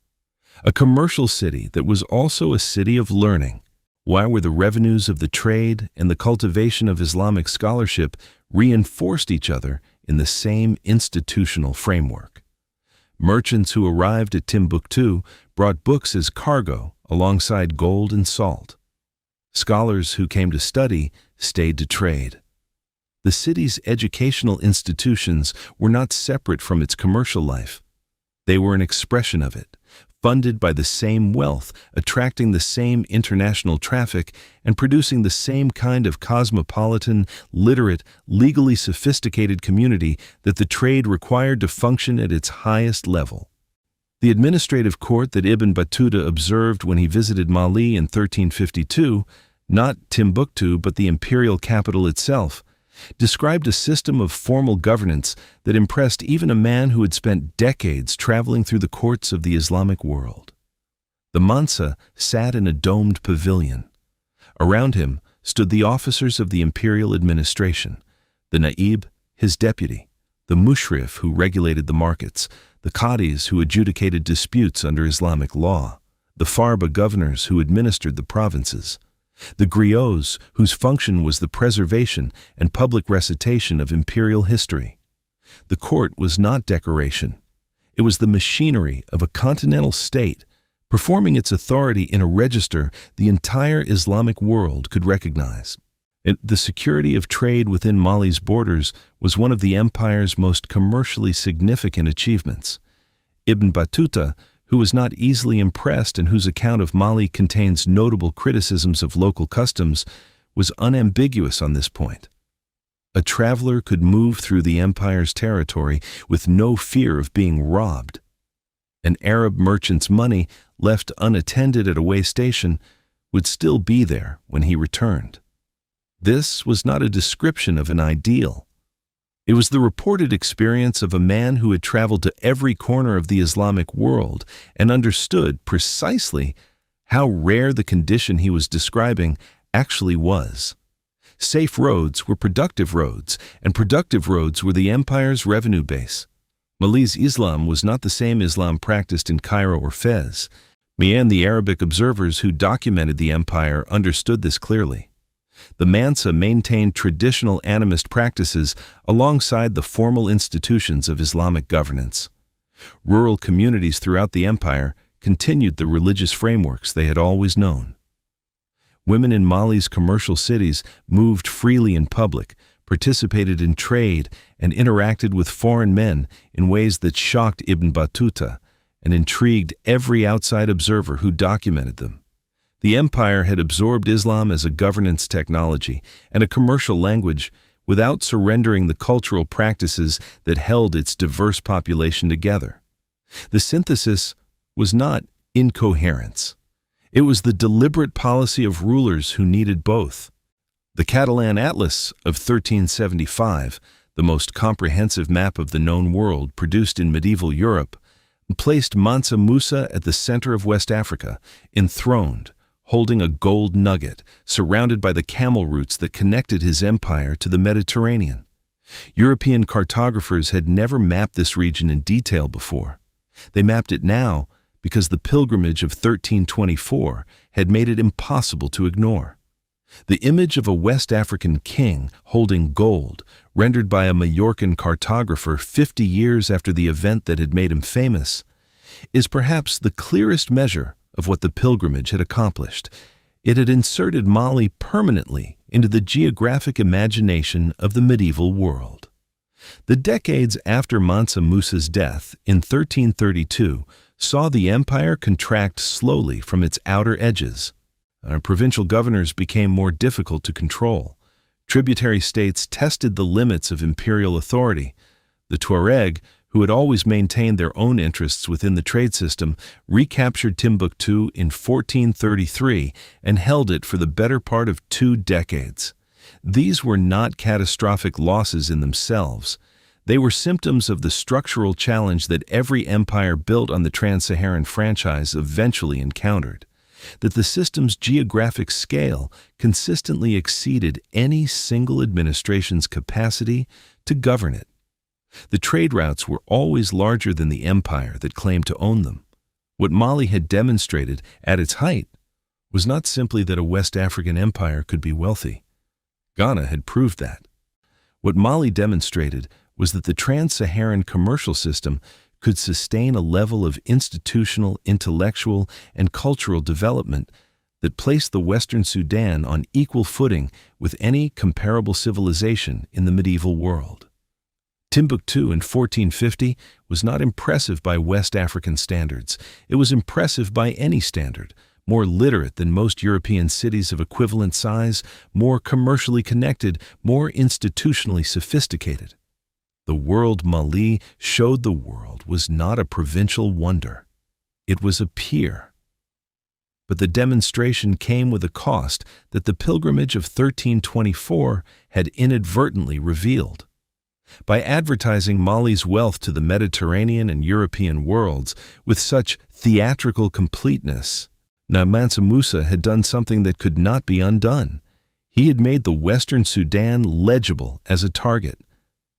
A commercial city that was also a city of learning. Why were the revenues of the trade and the cultivation of Islamic scholarship reinforced each other in the same institutional framework? Merchants who arrived at Timbuktu brought books as cargo alongside gold and salt. Scholars who came to study stayed to trade. The city's educational institutions were not separate from its commercial life. They were an expression of it, funded by the same wealth, attracting the same international traffic, and producing the same kind of cosmopolitan, literate, legally sophisticated community that the trade required to function at its highest level. The administrative court that Ibn Battuta observed when he visited Mali in 1352, not Timbuktu but the imperial capital itself, described a system of formal governance that impressed even a man who had spent decades traveling through the courts of the Islamic world. The Mansa sat in a domed pavilion. Around him stood the officers of the imperial administration, the Naib, his deputy, the Mushrif who regulated the markets, the Qadis who adjudicated disputes under Islamic law, the Farba governors who administered the provinces, the griots whose function was the preservation and public recitation of imperial history. The court was not decoration. It was the machinery of a continental state, performing its authority in a register the entire Islamic world could recognize. The security of trade within Mali's borders was one of the empire's most commercially significant achievements. Ibn Battuta, who was not easily impressed and whose account of Mali contains notable criticisms of local customs, was unambiguous on this point. A traveler could move through the empire's territory with no fear of being robbed. An Arab merchant's money, left unattended at a way station, would still be there when he returned. This was not a description of an ideal. It was the reported experience of a man who had traveled to every corner of the Islamic world and understood precisely how rare the condition he was describing actually was. Safe roads were productive roads, and productive roads were the empire's revenue base. Mali's Islam was not the same Islam practiced in Cairo or Fez. And the Arabic observers who documented the empire understood this clearly. The Mansa maintained traditional animist practices alongside the formal institutions of Islamic governance. Rural communities throughout the empire continued the religious frameworks they had always known. Women in Mali's commercial cities moved freely in public, participated in trade, and interacted with foreign men in ways that shocked Ibn Battuta and intrigued every outside observer who documented them. The empire had absorbed Islam as a governance technology and a commercial language without surrendering the cultural practices that held its diverse population together. The synthesis was not incoherence. It was the deliberate policy of rulers who needed both. The Catalan Atlas of 1375, the most comprehensive map of the known world produced in medieval Europe, placed Mansa Musa at the center of West Africa, enthroned, holding a gold nugget, surrounded by the camel routes that connected his empire to the Mediterranean. European cartographers had never mapped this region in detail before. They mapped it now because the pilgrimage of 1324 had made it impossible to ignore. The image of a West African king holding gold, rendered by a Majorcan cartographer 50 years after the event that had made him famous, is perhaps the clearest measure of what the pilgrimage had accomplished. It had inserted Mali permanently into the geographic imagination of the medieval world. The decades after Mansa Musa's death in 1332 saw the empire contract slowly from its outer edges. Provincial governors became more difficult to control. Tributary states tested the limits of imperial authority. The Tuareg, who had always maintained their own interests within the trade system, recaptured Timbuktu in 1433 and held it for the better part of 2 decades. These were not catastrophic losses in themselves. They were symptoms of the structural challenge that every empire built on the Trans-Saharan franchise eventually encountered, that the system's geographic scale consistently exceeded any single administration's capacity to govern it. The trade routes were always larger than the empire that claimed to own them. What Mali had demonstrated at its height was not simply that a West African empire could be wealthy. Ghana had proved that. What Mali demonstrated was that the Trans-Saharan commercial system could sustain a level of institutional, intellectual, and cultural development that placed the Western Sudan on equal footing with any comparable civilization in the medieval world. Timbuktu in 1450 was not impressive by West African standards. It was impressive by any standard, more literate than most European cities of equivalent size, more commercially connected, more institutionally sophisticated. The world Mali showed the world was not a provincial wonder. It was a peer. But the demonstration came with a cost that the pilgrimage of 1324 had inadvertently revealed. By advertising Mali's wealth to the Mediterranean and European worlds with such theatrical completeness, Mansa Musa had done something that could not be undone. He had made the Western Sudan legible as a target.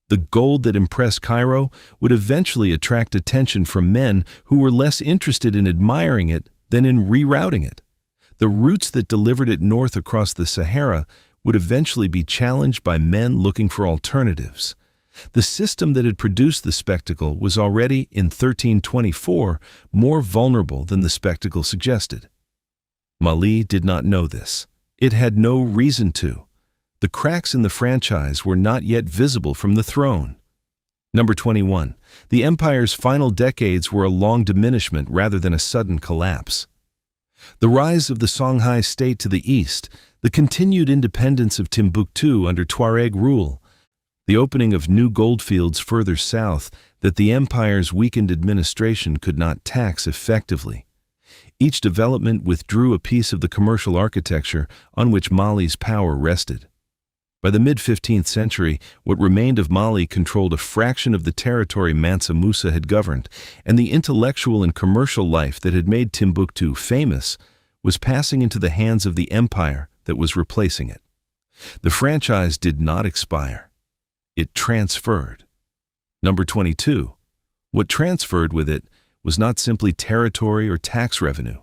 The gold that impressed Cairo would eventually attract attention from men who were less interested in admiring it than in rerouting it. The routes that delivered it north across the Sahara would eventually be challenged by men looking for alternatives. The system that had produced the spectacle was already, in 1324, more vulnerable than the spectacle suggested. Mali did not know this. It had no reason to. The cracks in the franchise were not yet visible from the throne. Number 21. The empire's final decades were a long diminishment rather than a sudden collapse. The rise of the Songhai state to the east, the continued independence of Timbuktu under Tuareg rule, the opening of new goldfields further south that the empire's weakened administration could not tax effectively. Each development withdrew a piece of the commercial architecture on which Mali's power rested. By the mid-15th century, what remained of Mali controlled a fraction of the territory Mansa Musa had governed, and the intellectual and commercial life that had made Timbuktu famous was passing into the hands of the empire that was replacing it. The franchise did not expire. It transferred. Number 22. What transferred with it was not simply territory or tax revenue.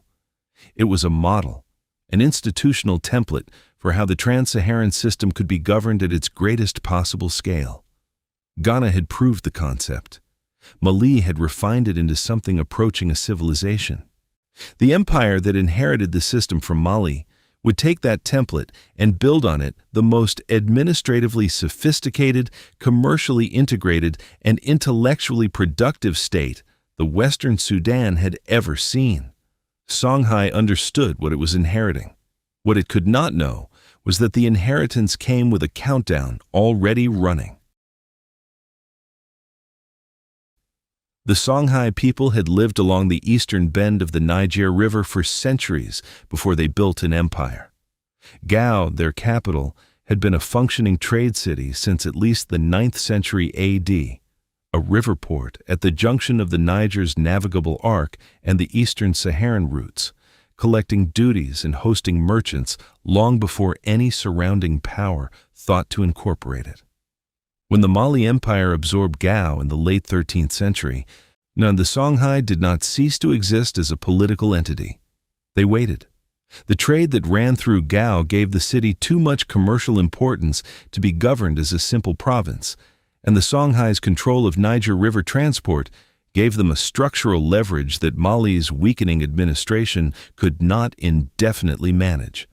It was a model, an institutional template for how the Trans-Saharan system could be governed at its greatest possible scale. Ghana had proved the concept. Mali had refined it into something approaching a civilization. The empire that inherited the system from Mali would take that template and build on it the most administratively sophisticated, commercially integrated, and intellectually productive state the Western Sudan had ever seen. Songhai understood what it was inheriting. What it could not know was that the inheritance came with a countdown already running. The Songhai people had lived along the eastern bend of the Niger River for centuries before they built an empire. Gao, their capital, had been a functioning trade city since at least the 9th century AD, a river port at the junction of the Niger's navigable arc and the eastern Saharan routes, collecting duties and hosting merchants long before any surrounding power thought to incorporate it. When the Mali Empire absorbed Gao in the late 13th century, the Songhai did not cease to exist as a political entity. They waited. The trade that ran through Gao gave the city too much commercial importance to be governed as a simple province, and the Songhai's control of Niger River transport gave them a structural leverage that Mali's weakening administration could not indefinitely manage.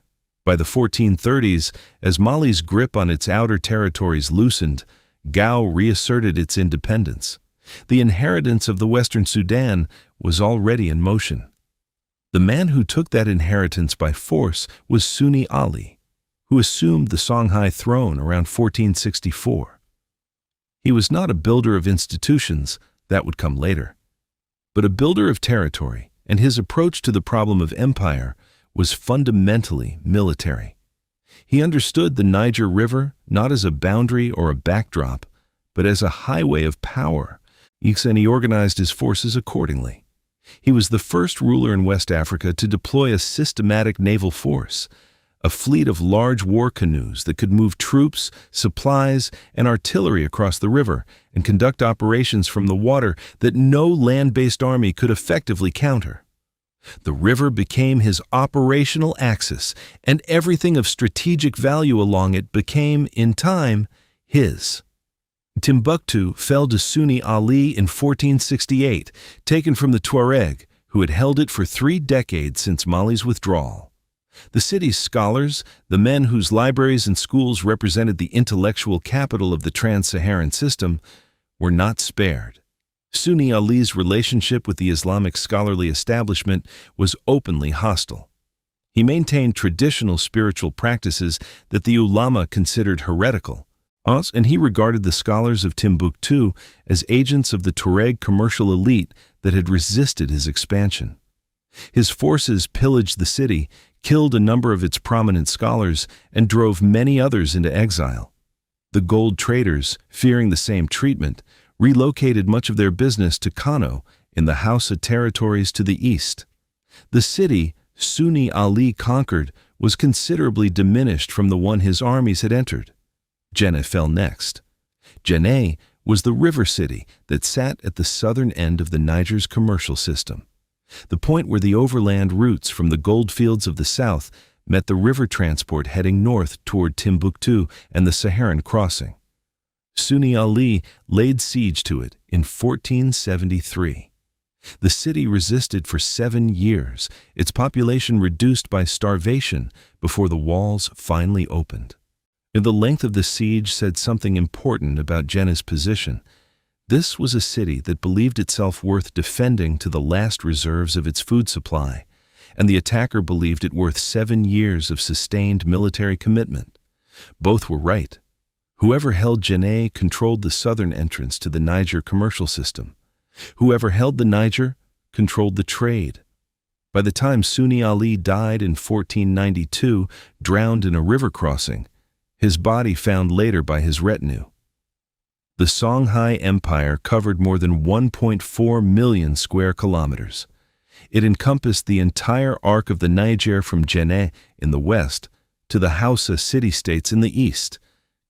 By the 1430s, as Mali's grip on its outer territories loosened, Gao reasserted its independence. The inheritance of the Western Sudan was already in motion. The man who took that inheritance by force was Sunni Ali, who assumed the Songhai throne around 1464. He was not a builder of institutions, that would come later, but a builder of territory, and his approach to the problem of empire was fundamentally military. He understood the Niger River not as a boundary or a backdrop, but as a highway of power, and he organized his forces accordingly. He was the first ruler in West Africa to deploy a systematic naval force, a fleet of large war canoes that could move troops, supplies, and artillery across the river and conduct operations from the water that no land-based army could effectively counter. The river became his operational axis, and everything of strategic value along it became, in time, his. Timbuktu fell to Sunni Ali in 1468, taken from the Tuareg, who had held it for 3 decades since Mali's withdrawal. The city's scholars, the men whose libraries and schools represented the intellectual capital of the Trans-Saharan system, were not spared. Sunni Ali's relationship with the Islamic scholarly establishment was openly hostile. He maintained traditional spiritual practices that the ulama considered heretical, and he regarded the scholars of Timbuktu as agents of the Tuareg commercial elite that had resisted his expansion. His forces pillaged the city, killed a number of its prominent scholars, and drove many others into exile. The gold traders, fearing the same treatment, relocated much of their business to Kano in the Hausa territories to the east. The city Sunni Ali conquered was considerably diminished from the one his armies had entered. Jenne fell next. Jenne was the river city that sat at the southern end of the Niger's commercial system, the point where the overland routes from the gold fields of the south met the river transport heading north toward Timbuktu and the Saharan crossing. Sunni Ali laid siege to it in 1473. The city resisted for 7 years, its population reduced by starvation before the walls finally opened. The length of the siege said something important about Jenne's position. This was a city that believed itself worth defending to the last reserves of its food supply, and the attacker believed it worth 7 years of sustained military commitment. Both were right. Whoever held Jenne controlled the southern entrance to the Niger commercial system. Whoever held the Niger controlled the trade. By the time Sunni Ali died in 1492, drowned in a river crossing, his body found later by his retinue. The Songhai Empire covered more than 1.4 million square kilometers. It encompassed the entire arc of the Niger from Jenne in the west to the Hausa city-states in the east,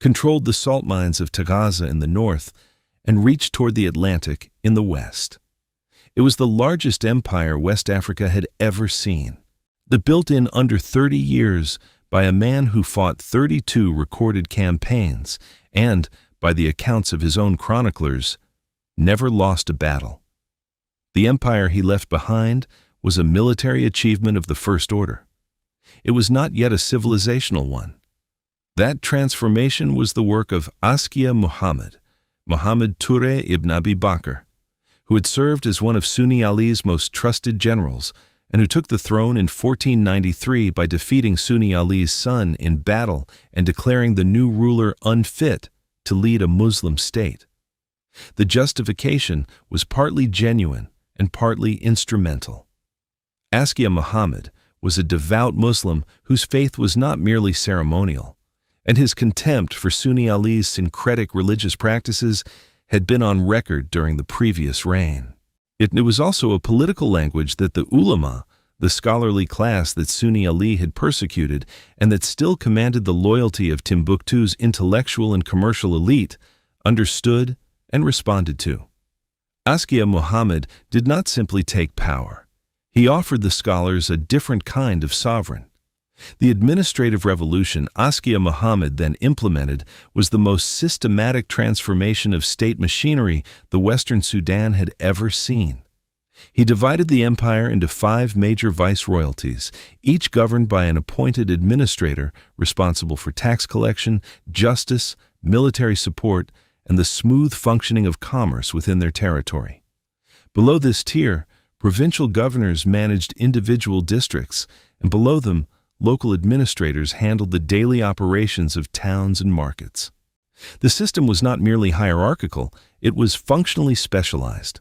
controlled the salt mines of Tagaza in the north, and reached toward the Atlantic in the west. It was the largest empire West Africa had ever seen. Built in under 30 years by a man who fought 32 recorded campaigns and, by the accounts of his own chroniclers, never lost a battle. The empire he left behind was a military achievement of the first order. It was not yet a civilizational one. That transformation was the work of Askia Muhammad Toure ibn Abi Bakr, who had served as one of Sunni Ali's most trusted generals and who took the throne in 1493 by defeating Sunni Ali's son in battle and declaring the new ruler unfit to lead a Muslim state. The justification was partly genuine and partly instrumental. Askia Muhammad was a devout Muslim whose faith was not merely ceremonial, and his contempt for Sunni Ali's syncretic religious practices had been on record during the previous reign. It was also a political language that the ulama, the scholarly class that Sunni Ali had persecuted and that still commanded the loyalty of Timbuktu's intellectual and commercial elite, understood and responded to. Askia Muhammad did not simply take power. He offered the scholars a different kind of sovereign. The administrative revolution Askia Muhammad then implemented was the most systematic transformation of state machinery the Western Sudan had ever seen. He divided the empire into 5 major viceroyalties, each governed by an appointed administrator responsible for tax collection, justice, military support, and the smooth functioning of commerce within their territory. Below this tier, provincial governors managed individual districts, and below them, local administrators handled the daily operations of towns and markets. The system was not merely hierarchical, it was functionally specialized.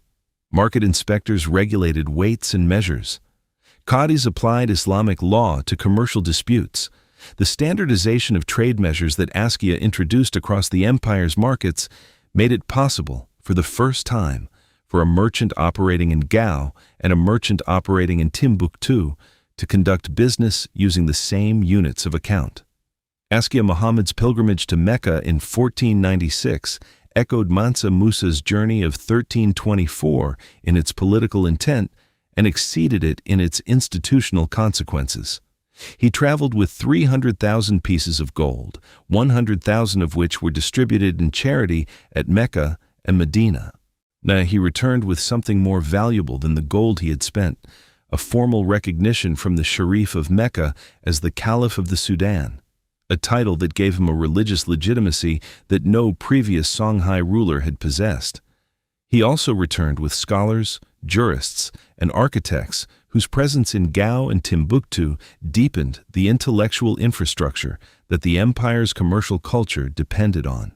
Market inspectors regulated weights and measures. Qadis applied Islamic law to commercial disputes. The standardization of trade measures that Askia introduced across the empire's markets made it possible, for the first time, for a merchant operating in Gao and a merchant operating in Timbuktu to conduct business using the same units of account. Askia Muhammad's pilgrimage to Mecca in 1496 echoed Mansa Musa's journey of 1324 in its political intent and exceeded it in its institutional consequences. He traveled with 300,000 pieces of gold, 100,000 of which were distributed in charity at Mecca and Medina. Now he returned with something more valuable than the gold he had spent, a formal recognition from the Sharif of Mecca as the Caliph of the Sudan, a title that gave him a religious legitimacy that no previous Songhai ruler had possessed. He also returned with scholars, jurists, and architects whose presence in Gao and Timbuktu deepened the intellectual infrastructure that the empire's commercial culture depended on.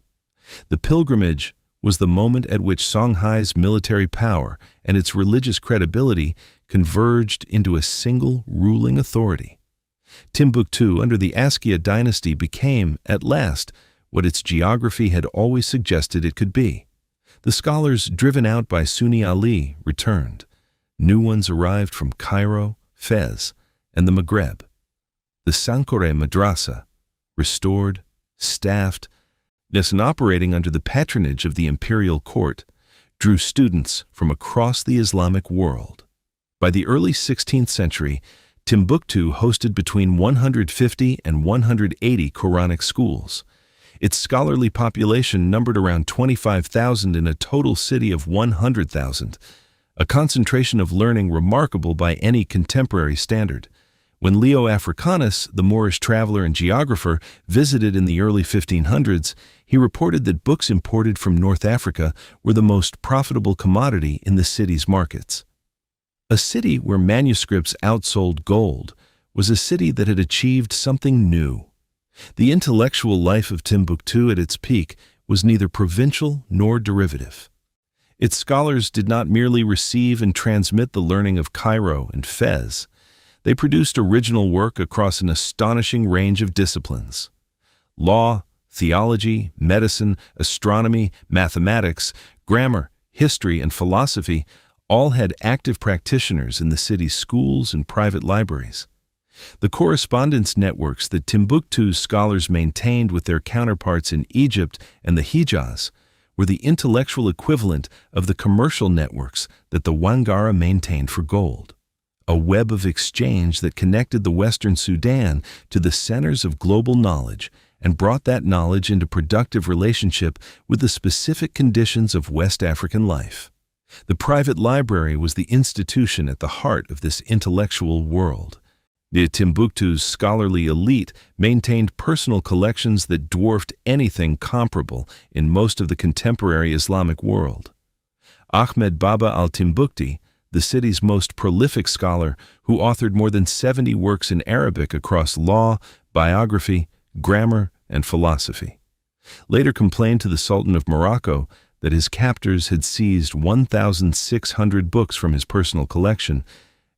The pilgrimage was the moment at which Songhai's military power and its religious credibility converged into a single ruling authority. Timbuktu under the Askia dynasty became, at last, what its geography had always suggested it could be. The scholars driven out by Sunni Ali returned. New ones arrived from Cairo, Fez, and the Maghreb. The Sankore Madrasa, restored, staffed, and operating under the patronage of the imperial court, drew students from across the Islamic world. By the early 16th century, Timbuktu hosted between 150 and 180 Quranic schools. Its scholarly population numbered around 25,000 in a total city of 100,000, a concentration of learning remarkable by any contemporary standard. When Leo Africanus, the Moorish traveler and geographer, visited in the early 1500s, he reported that books imported from North Africa were the most profitable commodity in the city's markets. A city where manuscripts outsold gold was a city that had achieved something new. The intellectual life of Timbuktu at its peak was neither provincial nor derivative. Its scholars did not merely receive and transmit the learning of Cairo and Fez. They produced original work across an astonishing range of disciplines. Law, theology, medicine, astronomy, mathematics, grammar, history, and philosophy all had active practitioners in the city's schools and private libraries. The correspondence networks that Timbuktu's scholars maintained with their counterparts in Egypt and the Hijaz were the intellectual equivalent of the commercial networks that the Wangara maintained for gold, a web of exchange that connected the Western Sudan to the centers of global knowledge and brought that knowledge into productive relationship with the specific conditions of West African life. The private library was the institution at the heart of this intellectual world. The Timbuktu's scholarly elite maintained personal collections that dwarfed anything comparable in most of the contemporary Islamic world. Ahmed Baba al-Timbukti, the city's most prolific scholar who authored more than 70 works in Arabic across law, biography, grammar, and philosophy, later complained to the Sultan of Morocco that his captors had seized 1,600 books from his personal collection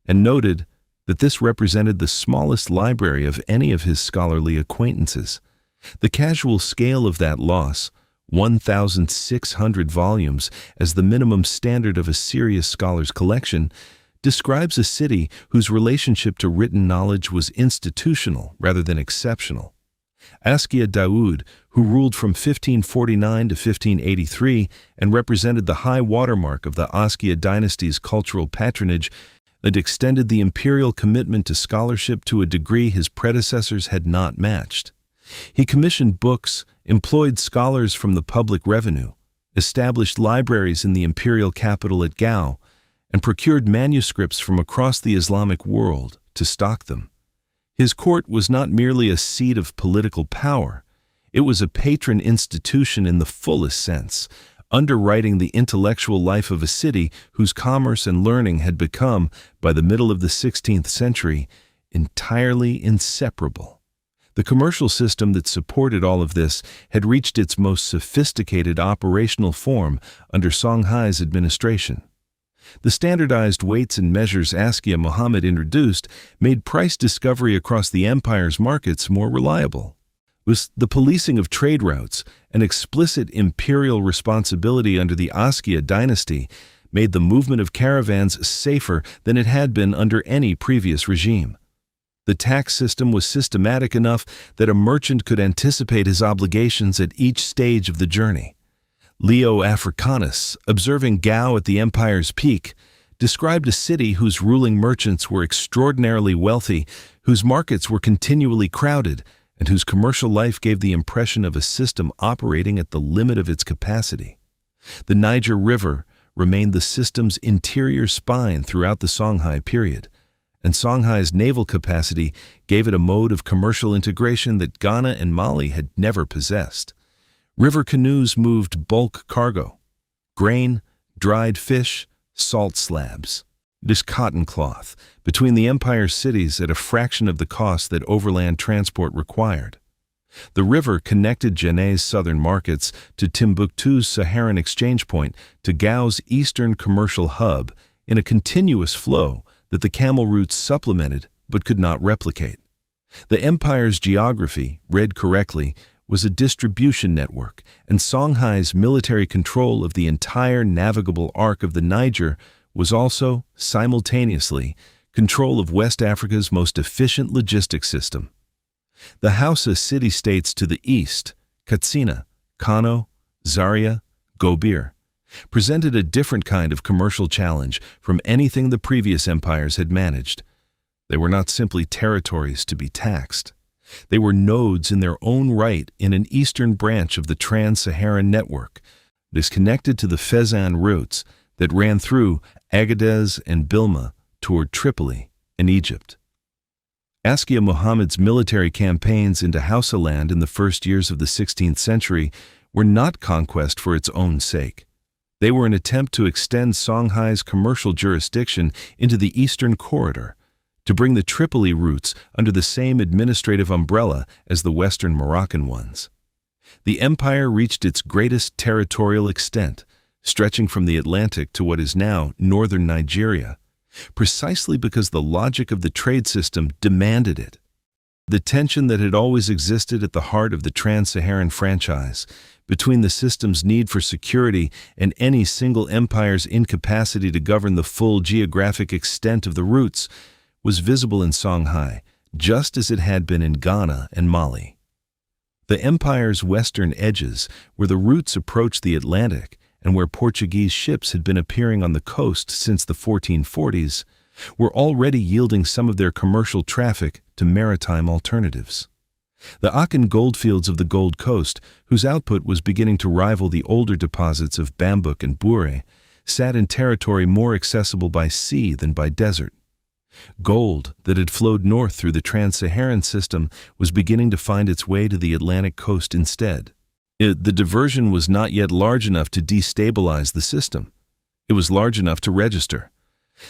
and noted that this represented the smallest library of any of his scholarly acquaintances. The casual scale of that loss, 1,600 volumes as the minimum standard of a serious scholar's collection, describes a city whose relationship to written knowledge was institutional rather than exceptional. Askia Daoud, who ruled from 1549 to 1583 and represented the high watermark of the Askia dynasty's cultural patronage, It extended the imperial commitment to scholarship to a degree his predecessors had not matched. He commissioned books, employed scholars from the public revenue, established libraries in the imperial capital at Gao, and procured manuscripts from across the Islamic world to stock them. His court was not merely a seat of political power, it was a patron institution in the fullest sense, underwriting the intellectual life of a city whose commerce and learning had become, by the middle of the 16th century, entirely inseparable. The commercial system that supported all of this had reached its most sophisticated operational form under Songhai's administration. The standardized weights and measures Askia Muhammad introduced made price discovery across the empire's markets more reliable. Was the policing of trade routes, an explicit imperial responsibility under the Askia dynasty, made the movement of caravans safer than it had been under any previous regime. The tax system was systematic enough that a merchant could anticipate his obligations at each stage of the journey. Leo Africanus, observing Gao at the empire's peak, described a city whose ruling merchants were extraordinarily wealthy, whose markets were continually crowded, and whose commercial life gave the impression of a system operating at the limit of its capacity. The Niger River remained the system's interior spine throughout the Songhai period, and Songhai's naval capacity gave it a mode of commercial integration that Ghana and Mali had never possessed. River canoes moved bulk cargo: grain, dried fish, salt slabs. This cotton cloth between the empire's cities at a fraction of the cost that overland transport required. The river connected Djenné's southern markets to Timbuktu's Saharan exchange point to Gao's eastern commercial hub in a continuous flow that the camel routes supplemented but could not replicate. The empire's geography, read correctly, was a distribution network, and Songhai's military control of the entire navigable arc of the Niger was also, simultaneously, control of West Africa's most efficient logistics system. The Hausa city-states to the east, Katsina, Kano, Zaria, Gobir, presented a different kind of commercial challenge from anything the previous empires had managed. They were not simply territories to be taxed. They were nodes in their own right in an eastern branch of the Trans-Saharan network, disconnected to the Fezzan routes that ran through Agadez and Bilma toward Tripoli and Egypt. Askia Muhammad's military campaigns into Hausa land in the first years of the 16th century were not conquest for its own sake. They were an attempt to extend Songhai's commercial jurisdiction into the eastern corridor, to bring the Tripoli routes under the same administrative umbrella as the western Moroccan ones. The empire reached its greatest territorial extent, stretching from the Atlantic to what is now northern Nigeria, precisely because the logic of the trade system demanded it. The tension that had always existed at the heart of the Trans-Saharan franchise, between the system's need for security and any single empire's incapacity to govern the full geographic extent of the routes, was visible in Songhai, just as it had been in Ghana and Mali. The empire's western edges, where the routes approached the Atlantic and where Portuguese ships had been appearing on the coast since the 1440s, were already yielding some of their commercial traffic to maritime alternatives. The Akan goldfields of the Gold Coast, whose output was beginning to rival the older deposits of Bambouk and Bure, sat in territory more accessible by sea than by desert. Gold that had flowed north through the Trans-Saharan system was beginning to find its way to the Atlantic coast instead. The diversion was not yet large enough to destabilize the system. It was large enough to register.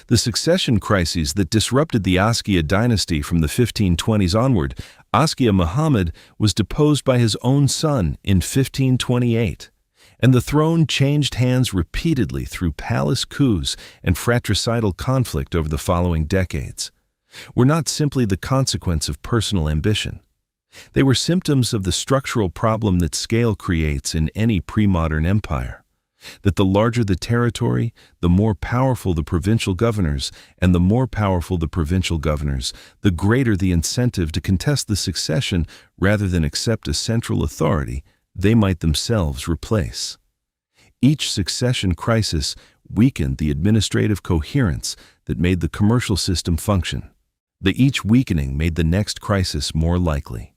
The succession crises that disrupted the Askia dynasty from the 1520s onward, Askia Muhammad was deposed by his own son in 1528, and the throne changed hands repeatedly through palace coups and fratricidal conflict over the following decades, were not simply the consequence of personal ambition. They were symptoms of the structural problem that scale creates in any pre-modern empire, that the larger the territory, the more powerful the provincial governors, and the more powerful the provincial governors, the greater the incentive to contest the succession rather than accept a central authority they might themselves replace. Each succession crisis weakened the administrative coherence that made the commercial system function. Each weakening made the next crisis more likely.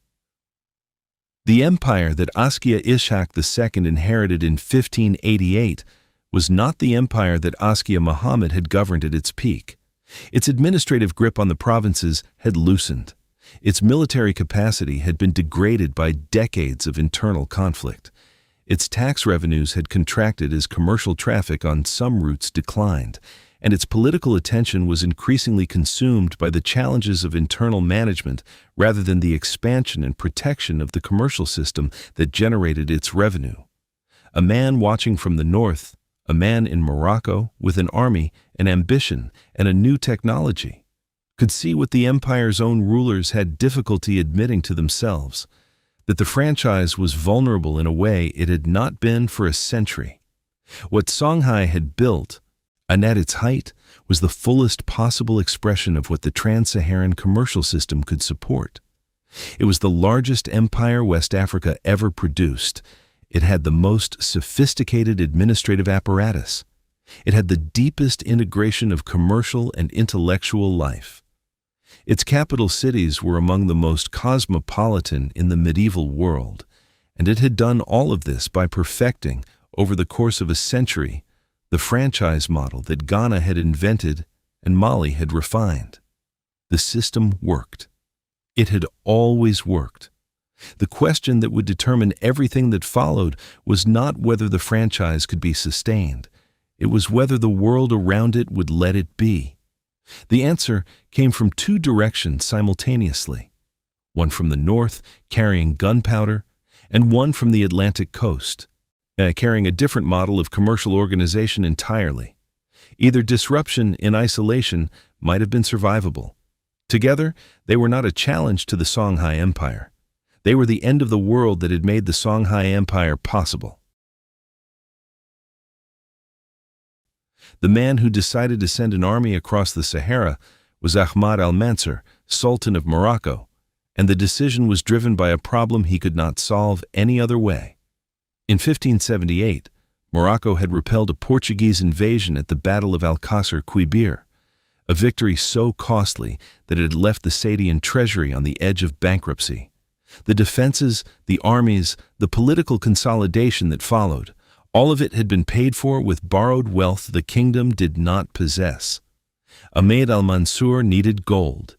The empire that Askia Ishaq II inherited in 1588 was not the empire that Askia Muhammad had governed at its peak. Its administrative grip on the provinces had loosened. Its military capacity had been degraded by decades of internal conflict. Its tax revenues had contracted as commercial traffic on some routes declined, and its political attention was increasingly consumed by the challenges of internal management rather than the expansion and protection of the commercial system that generated its revenue. A man watching from the north, a man in Morocco with an army, an ambition, and a new technology, could see what the empire's own rulers had difficulty admitting to themselves, that the franchise was vulnerable in a way it had not been for a century. What Songhai had built, and at its height, was the fullest possible expression of what the Trans-Saharan commercial system could support. It was the largest empire West Africa ever produced. It had the most sophisticated administrative apparatus. It had the deepest integration of commercial and intellectual life. Its capital cities were among the most cosmopolitan in the medieval world, and it had done all of this by perfecting, over the course of a century, the franchise model that Ghana had invented and Mali had refined. The system worked. It had always worked. The question that would determine everything that followed was not whether the franchise could be sustained. It was whether the world around it would let it be. The answer came from two directions simultaneously, one from the north, carrying gunpowder, and one from the Atlantic coast, carrying a different model of commercial organization entirely. Either disruption in isolation might have been survivable. Together, they were not a challenge to the Songhai Empire. They were the end of the world that had made the Songhai Empire possible. The man who decided to send an army across the Sahara was Ahmad al-Mansur, Sultan of Morocco, and the decision was driven by a problem he could not solve any other way. In 1578, Morocco had repelled a Portuguese invasion at the Battle of Alcácer Quibir, a victory so costly that it had left the Saadian treasury on the edge of bankruptcy. The defenses, the armies, the political consolidation that followed, all of it had been paid for with borrowed wealth the kingdom did not possess. Ahmed al-Mansur needed gold.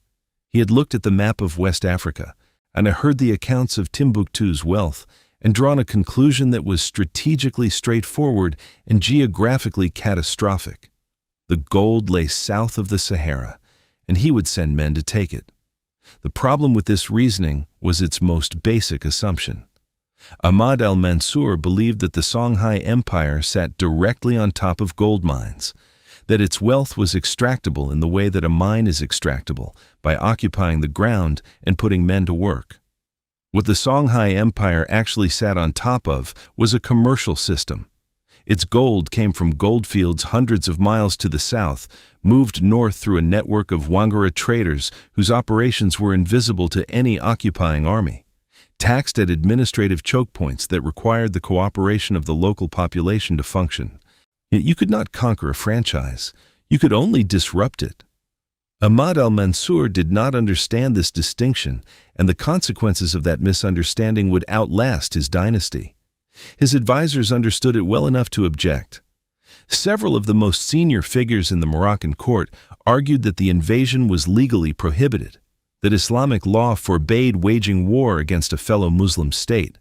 He had looked at the map of West Africa and had heard the accounts of Timbuktu's wealth and drawn a conclusion that was strategically straightforward and geographically catastrophic. The gold lay south of the Sahara, and he would send men to take it. The problem with this reasoning was its most basic assumption. Ahmad al-Mansur believed that the Songhai Empire sat directly on top of gold mines, that its wealth was extractable in the way that a mine is extractable, by occupying the ground and putting men to work. What the Songhai Empire actually sat on top of was a commercial system. Its gold came from goldfields hundreds of miles to the south, moved north through a network of Wangara traders whose operations were invisible to any occupying army, taxed at administrative choke points that required the cooperation of the local population to function. Yet you could not conquer a franchise. You could only disrupt it. Ahmad al-Mansur did not understand this distinction, and the consequences of that misunderstanding would outlast his dynasty. His advisors understood it well enough to object. Several of the most senior figures in the Moroccan court argued that the invasion was legally prohibited, that Islamic law forbade waging war against a fellow Muslim state,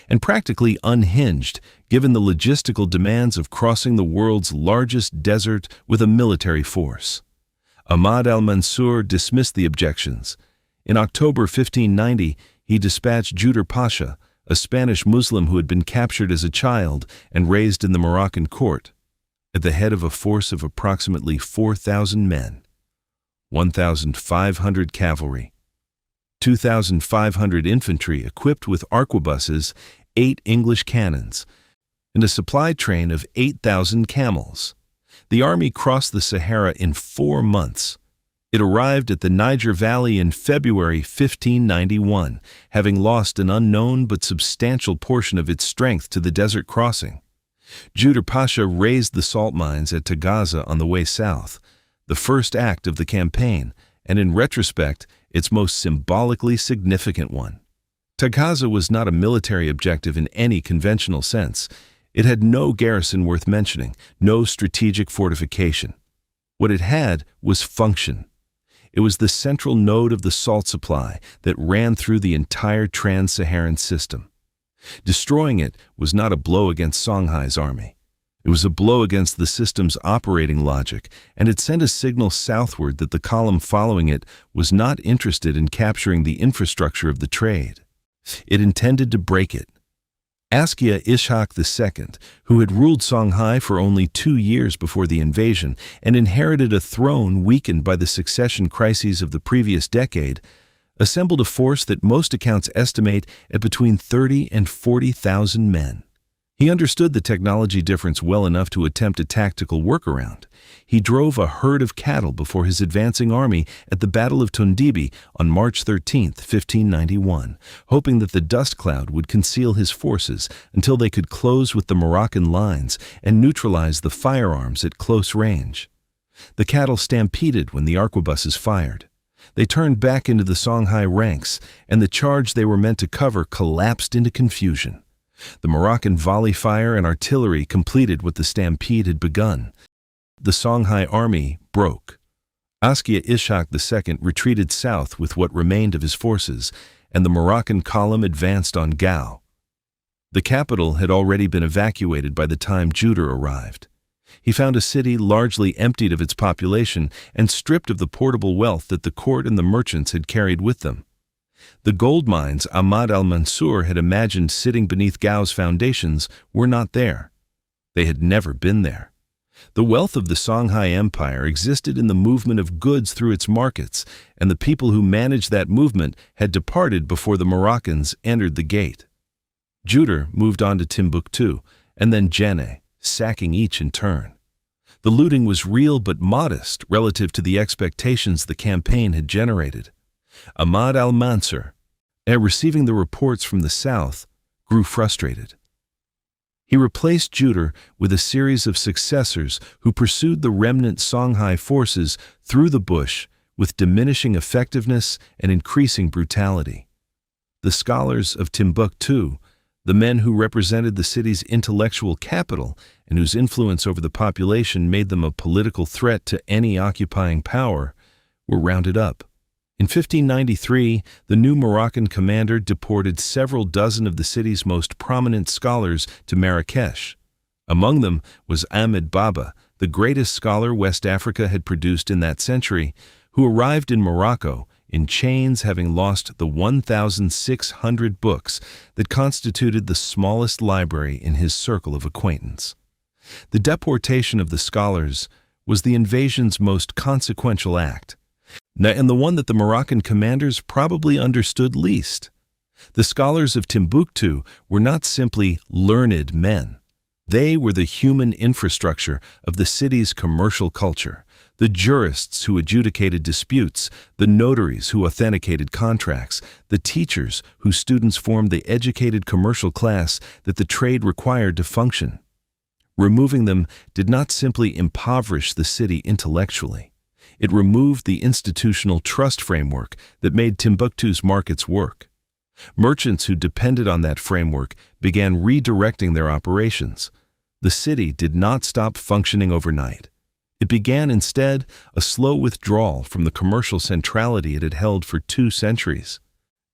and practically unhinged given the logistical demands of crossing the world's largest desert with a military force. Ahmad al-Mansur dismissed the objections. In October 1590, he dispatched Juder Pasha, a Spanish Muslim who had been captured as a child and raised in the Moroccan court, at the head of a force of approximately 4,000 men, 1,500 cavalry, 2,500 infantry equipped with arquebuses, 8 English cannons, and a supply train of 8,000 camels. The army crossed the Sahara in 4 months. It arrived at the Niger Valley in February 1591, having lost an unknown but substantial portion of its strength to the desert crossing. Judar Pasha raised the salt mines at Tagaza on the way south, the first act of the campaign, and in retrospect, its most symbolically significant one. Tagaza was not a military objective in any conventional sense. It had no garrison worth mentioning, no strategic fortification. What it had was function. It was the central node of the salt supply that ran through the entire Trans-Saharan system. Destroying it was not a blow against Songhai's army. It was a blow against the system's operating logic, and it sent a signal southward that the column following it was not interested in capturing the infrastructure of the trade. It intended to break it. Askia Ishaq II, who had ruled Songhai for only 2 years before the invasion and inherited a throne weakened by the succession crises of the previous decade, assembled a force that most accounts estimate at between 30 and 40,000 men. He understood the technology difference well enough to attempt a tactical workaround. He drove a herd of cattle before his advancing army at the Battle of Tondibi on March 13, 1591, hoping that the dust cloud would conceal his forces until they could close with the Moroccan lines and neutralize the firearms at close range. The cattle stampeded when the arquebuses fired. They turned back into the Songhai ranks, and the charge they were meant to cover collapsed into confusion. The Moroccan volley fire and artillery completed what the stampede had begun. The Songhai army broke. Askia Ishaq II retreated south with what remained of his forces, and the Moroccan column advanced on Gao. The capital had already been evacuated by the time Judar arrived. He found a city largely emptied of its population and stripped of the portable wealth that the court and the merchants had carried with them. The gold mines Ahmad al-Mansur had imagined sitting beneath Gao's foundations were not there. They had never been there. The wealth of the Songhai Empire existed in the movement of goods through its markets, and the people who managed that movement had departed before the Moroccans entered the gate. Judar moved on to Timbuktu, and then Jenne, sacking each in turn. The looting was real but modest relative to the expectations the campaign had generated. Ahmad al-Mansur, receiving the reports from the south, grew frustrated. He replaced Judar with a series of successors who pursued the remnant Songhai forces through the bush with diminishing effectiveness and increasing brutality. The scholars of Timbuktu, the men who represented the city's intellectual capital and whose influence over the population made them a political threat to any occupying power, were rounded up. In 1593, the new Moroccan commander deported several dozen of the city's most prominent scholars to Marrakesh. Among them was Ahmed Baba, the greatest scholar West Africa had produced in that century, who arrived in Morocco in chains, having lost the 1,600 books that constituted the smallest library in his circle of acquaintance. The deportation of the scholars was the invasion's most consequential act, and the one that the Moroccan commanders probably understood least. The scholars of Timbuktu were not simply learned men. They were the human infrastructure of the city's commercial culture, the jurists who adjudicated disputes, the notaries who authenticated contracts, the teachers whose students formed the educated commercial class that the trade required to function. Removing them did not simply impoverish the city intellectually. It removed the institutional trust framework that made Timbuktu's markets work. Merchants who depended on that framework began redirecting their operations. The city did not stop functioning overnight. It began instead a slow withdrawal from the commercial centrality it had held for 2 centuries.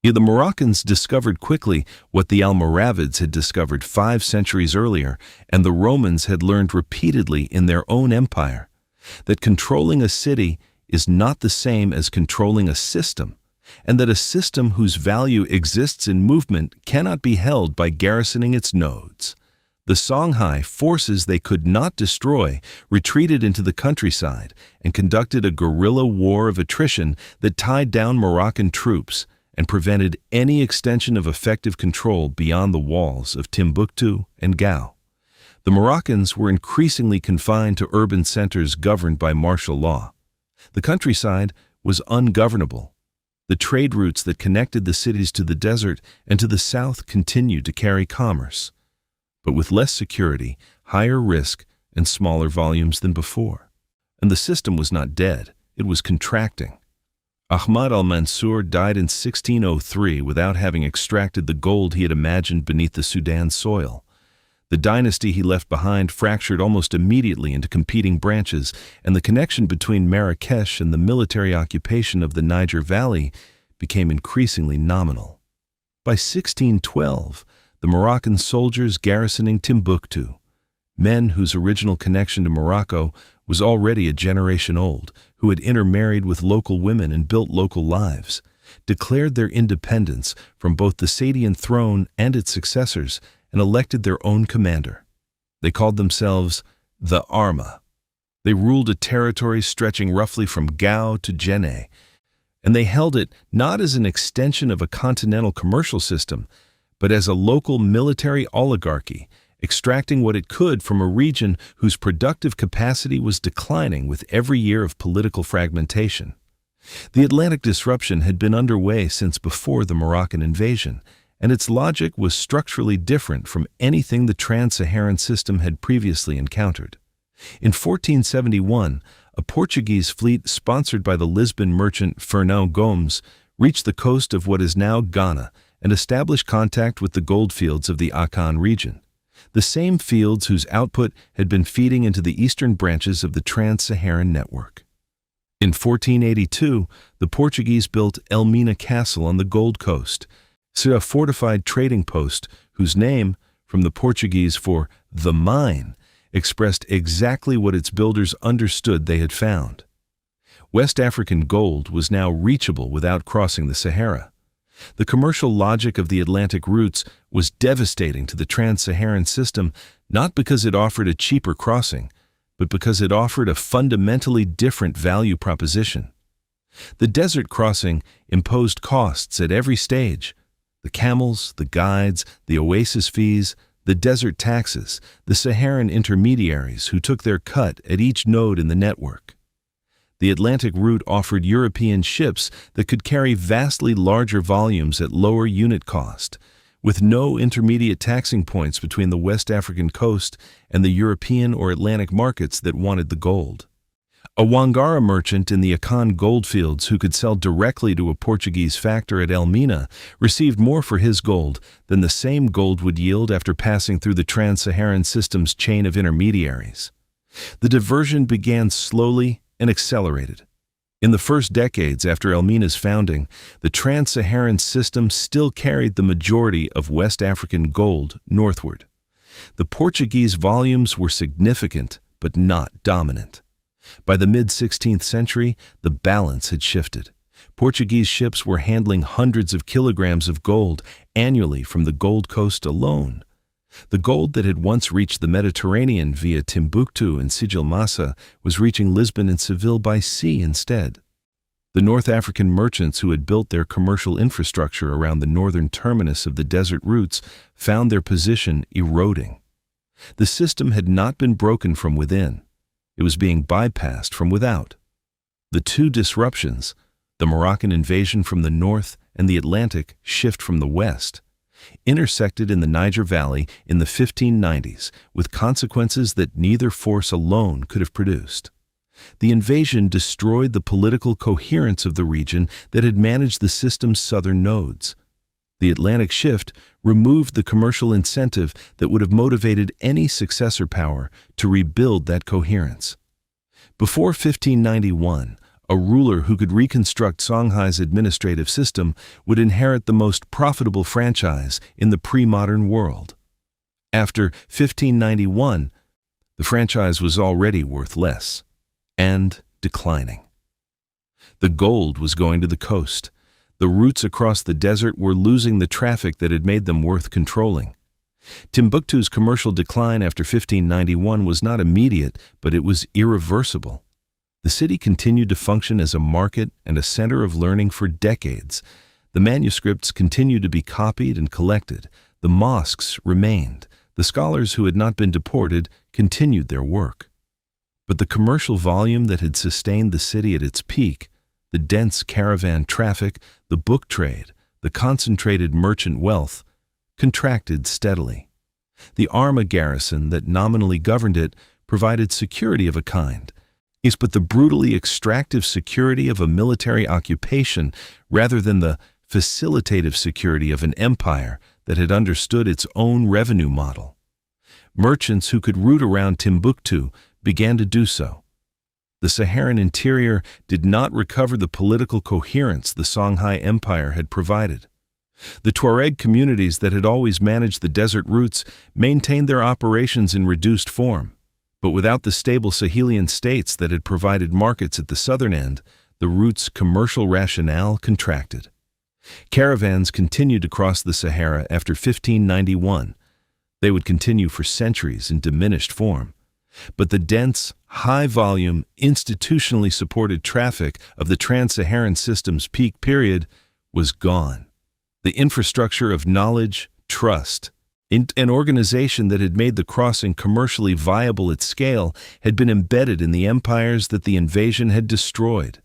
The Moroccans discovered quickly what the Almoravids had discovered 5 centuries earlier, and the Romans had learned repeatedly in their own empire, that controlling a city is not the same as controlling a system, and that a system whose value exists in movement cannot be held by garrisoning its nodes. The Songhai, forces they could not destroy, retreated into the countryside and conducted a guerrilla war of attrition that tied down Moroccan troops and prevented any extension of effective control beyond the walls of Timbuktu and Gao. The Moroccans were increasingly confined to urban centers governed by martial law. The countryside was ungovernable. The trade routes that connected the cities to the desert and to the south continued to carry commerce. But with less security, higher risk, and smaller volumes than before. And the system was not dead, it was contracting. Ahmad al-Mansur died in 1603 without having extracted the gold he had imagined beneath the Sudan soil. The dynasty he left behind fractured almost immediately into competing branches, and the connection between Marrakesh and the military occupation of the Niger Valley became increasingly nominal. By 1612, the Moroccan soldiers garrisoning Timbuktu, men whose original connection to Morocco was already a generation old, who had intermarried with local women and built local lives, declared their independence from both the Saadian throne and its successors and elected their own commander. They called themselves the Arma. They ruled a territory stretching roughly from Gao to Jenne, and they held it not as an extension of a continental commercial system, but as a local military oligarchy, extracting what it could from a region whose productive capacity was declining with every year of political fragmentation. The Atlantic disruption had been underway since before the Moroccan invasion, and its logic was structurally different from anything the Trans-Saharan system had previously encountered. In 1471, a Portuguese fleet sponsored by the Lisbon merchant Fernão Gomes reached the coast of what is now Ghana and established contact with the goldfields of the Akan region, the same fields whose output had been feeding into the eastern branches of the Trans-Saharan network. In 1482, the Portuguese built Elmina Castle on the Gold Coast, a fortified trading post whose name, from the Portuguese for the mine, expressed exactly what its builders understood they had found. West African gold was now reachable without crossing the Sahara. The commercial logic of the Atlantic routes was devastating to the Trans-Saharan system, not because it offered a cheaper crossing, but because it offered a fundamentally different value proposition. The desert crossing imposed costs at every stage: the camels, the guides, the oasis fees, the desert taxes, the Saharan intermediaries who took their cut at each node in the network. The Atlantic route offered European ships that could carry vastly larger volumes at lower unit cost, with no intermediate taxing points between the West African coast and the European or Atlantic markets that wanted the gold. A Wangara merchant in the Akan goldfields who could sell directly to a Portuguese factor at Elmina received more for his gold than the same gold would yield after passing through the Trans-Saharan system's chain of intermediaries. The diversion began slowly and accelerated. In the first decades after Elmina's founding, the Trans-Saharan system still carried the majority of West African gold northward. The Portuguese volumes were significant, but not dominant. By the mid-16th century, the balance had shifted. Portuguese ships were handling hundreds of kilograms of gold annually from the Gold Coast alone. The gold that had once reached the Mediterranean via Timbuktu and Sijil Massa was reaching Lisbon and Seville by sea instead. The North African merchants who had built their commercial infrastructure around the northern terminus of the desert routes found their position eroding. The system had not been broken from within. It was being bypassed from without. The two disruptions, the Moroccan invasion from the north and the Atlantic shift from the west, intersected in the Niger Valley in the 1590s with consequences that neither force alone could have produced. The invasion destroyed the political coherence of the region that had managed the system's southern nodes. The Atlantic shift removed the commercial incentive that would have motivated any successor power to rebuild that coherence. Before 1591, a ruler who could reconstruct Songhai's administrative system would inherit the most profitable franchise in the pre-modern world. After 1591, the franchise was already worth less and declining. The gold was going to the coast. The routes across the desert were losing the traffic that had made them worth controlling. Timbuktu's commercial decline after 1591 was not immediate, but it was irreversible. The city continued to function as a market and a center of learning for decades. The manuscripts continued to be copied and collected. The mosques remained. The scholars who had not been deported continued their work. But the commercial volume that had sustained the city at its peak, the dense caravan traffic, the book trade, the concentrated merchant wealth, contracted steadily. The Arma garrison that nominally governed it provided security of a kind, but the brutally extractive security of a military occupation rather than the facilitative security of an empire that had understood its own revenue model. Merchants who could route around Timbuktu began to do so. The Saharan interior did not recover the political coherence the Songhai Empire had provided. The Tuareg communities that had always managed the desert routes maintained their operations in reduced form, but without the stable Sahelian states that had provided markets at the southern end, the route's commercial rationale contracted. Caravans continued to cross the Sahara after 1591. They would continue for centuries in diminished form. But the dense, high-volume, institutionally supported traffic of the Trans-Saharan system's peak period was gone. The infrastructure of knowledge, trust, an organization that had made the crossing commercially viable at scale had been embedded in the empires that the invasion had destroyed.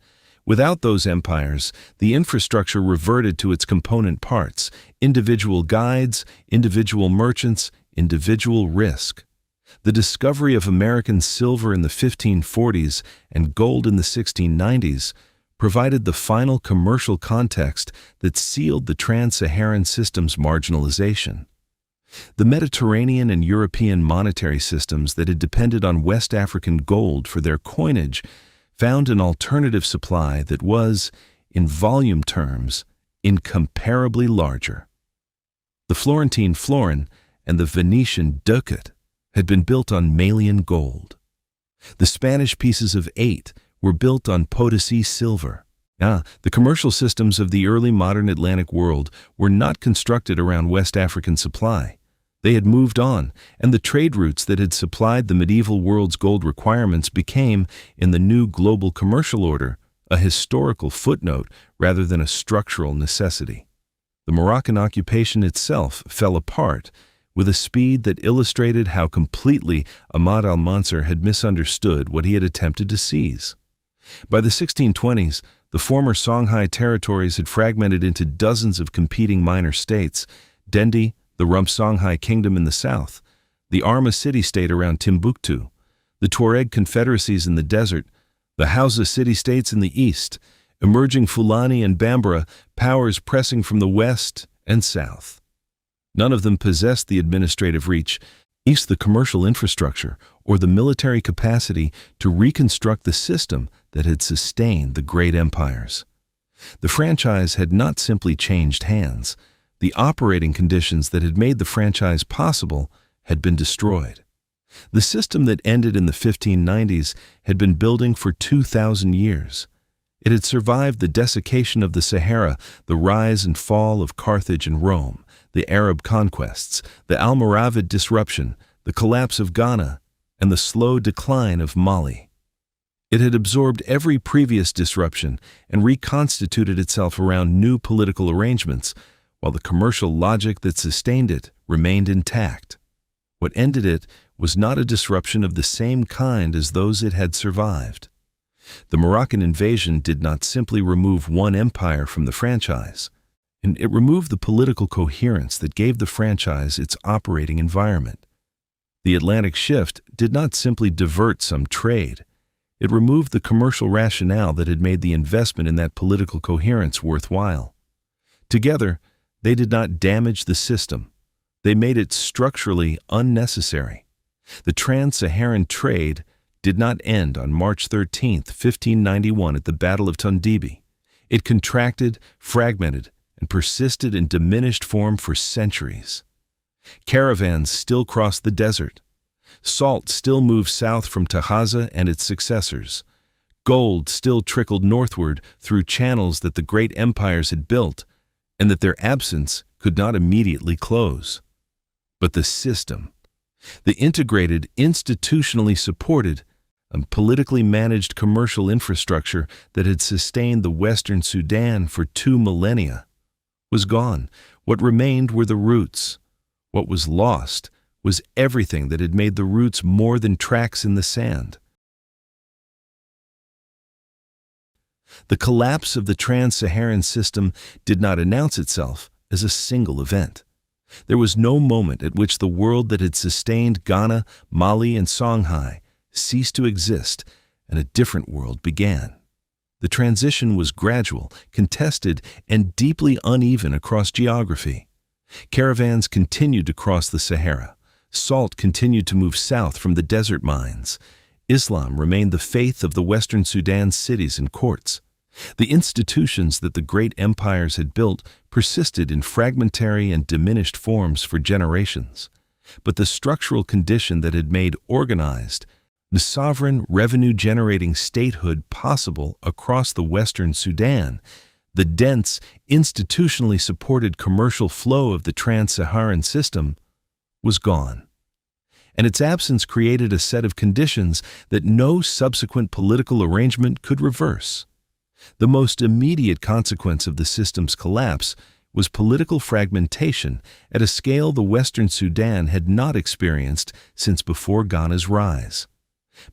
Without those empires, the infrastructure reverted to its component parts: individual guides, individual merchants, individual risk. The discovery of American silver in the 1540s and gold in the 1690s provided the final commercial context that sealed the Trans-Saharan system's marginalization. The Mediterranean and European monetary systems that had depended on West African gold for their coinage found an alternative supply that was, in volume terms, incomparably larger. The Florentine florin and the Venetian ducat had been built on Malian gold. The Spanish pieces of 8 were built on Potosi silver. The commercial systems of the early modern Atlantic world were not constructed around West African supply. They had moved on, and the trade routes that had supplied the medieval world's gold requirements became, in the new global commercial order, a historical footnote rather than a structural necessity. The Moroccan occupation itself fell apart with a speed that illustrated how completely Ahmad al-Mansur had misunderstood what he had attempted to seize. By the 1620s, the former Songhai territories had fragmented into dozens of competing minor states: Dendi, the Rump Songhai Kingdom in the south, the Arma city-state around Timbuktu, the Tuareg confederacies in the desert, the Hausa city-states in the east, emerging Fulani and Bambara powers pressing from the west and south. None of them possessed the administrative reach, the commercial infrastructure, or the military capacity to reconstruct the system that had sustained the great empires. The franchise had not simply changed hands. The operating conditions that had made the franchise possible had been destroyed. The system that ended in the 1590s had been building for 2,000 years. It had survived the desiccation of the Sahara, the rise and fall of Carthage and Rome, the Arab conquests, the Almoravid disruption, the collapse of Ghana, and the slow decline of Mali. It had absorbed every previous disruption and reconstituted itself around new political arrangements, while the commercial logic that sustained it remained intact. What ended it was not a disruption of the same kind as those it had survived. The Moroccan invasion did not simply remove one empire from the franchise, and it removed the political coherence that gave the franchise its operating environment. The Atlantic shift did not simply divert some trade. It removed the commercial rationale that had made the investment in that political coherence worthwhile. Together, they did not damage the system. They made it structurally unnecessary. The Trans-Saharan Trade did not end on March 13, 1591 at the Battle of Tondibi. It contracted, fragmented, and persisted in diminished form for centuries. Caravans still crossed the desert. Salt still moved south from Tahaza and its successors. Gold still trickled northward through channels that the great empires had built, and that their absence could not immediately close. But the system, the integrated, institutionally supported, and politically managed commercial infrastructure that had sustained the Western Sudan for 2 millennia, was gone. What remained were the roots. What was lost was everything that had made the roots more than tracks in the sand. The collapse of the Trans-Saharan system did not announce itself as a single event. There was no moment at which the world that had sustained Ghana, Mali, and Songhai ceased to exist, and a different world began. The transition was gradual, contested, and deeply uneven across geography. Caravans continued to cross the Sahara. Salt continued to move south from the desert mines. Islam remained the faith of the Western Sudan's cities and courts. The institutions that the great empires had built persisted in fragmentary and diminished forms for generations. But the structural condition that had made organized, the sovereign revenue-generating statehood possible across the Western Sudan, the dense, institutionally supported commercial flow of the Trans-Saharan system, was gone. And its absence created a set of conditions that no subsequent political arrangement could reverse. The most immediate consequence of the system's collapse was political fragmentation at a scale the Western Sudan had not experienced since before Ghana's rise.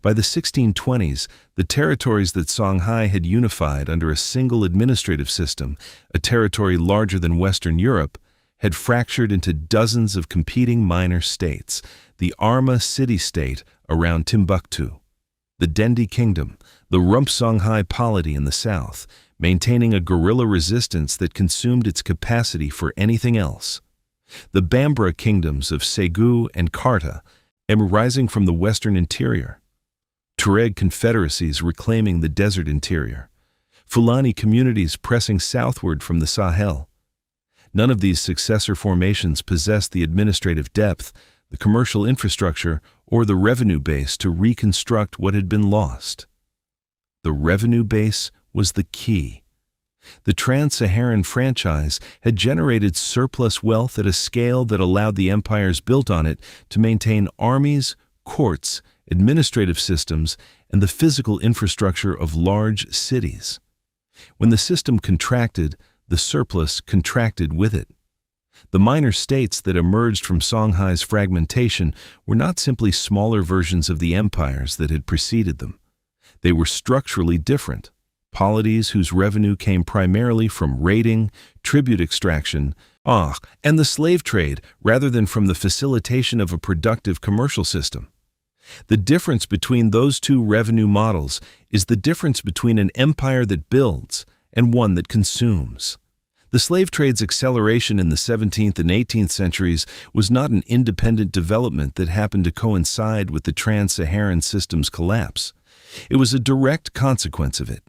By the 1620s, the territories that Songhai had unified under a single administrative system, a territory larger than Western Europe, had fractured into dozens of competing minor states: the Arma city-state around Timbuktu, the Dendi Kingdom, the Rump Songhai polity in the south, maintaining a guerrilla resistance that consumed its capacity for anything else, the Bambara kingdoms of Segu and Karta, rising from the western interior, Tuareg confederacies reclaiming the desert interior, Fulani communities pressing southward from the Sahel. None of these successor formations possessed the administrative depth, the commercial infrastructure, or the revenue base to reconstruct what had been lost. The revenue base was the key. The Trans-Saharan franchise had generated surplus wealth at a scale that allowed the empires built on it to maintain armies, courts, administrative systems, and the physical infrastructure of large cities. When the system contracted, the surplus contracted with it. The minor states that emerged from Songhai's fragmentation were not simply smaller versions of the empires that had preceded them. They were structurally different, polities whose revenue came primarily from raiding, tribute extraction, and the slave trade rather than from the facilitation of a productive commercial system. The difference between those two revenue models is the difference between an empire that builds and one that consumes. The slave trade's acceleration in the 17th and 18th centuries was not an independent development that happened to coincide with the Trans-Saharan system's collapse. It was a direct consequence of it.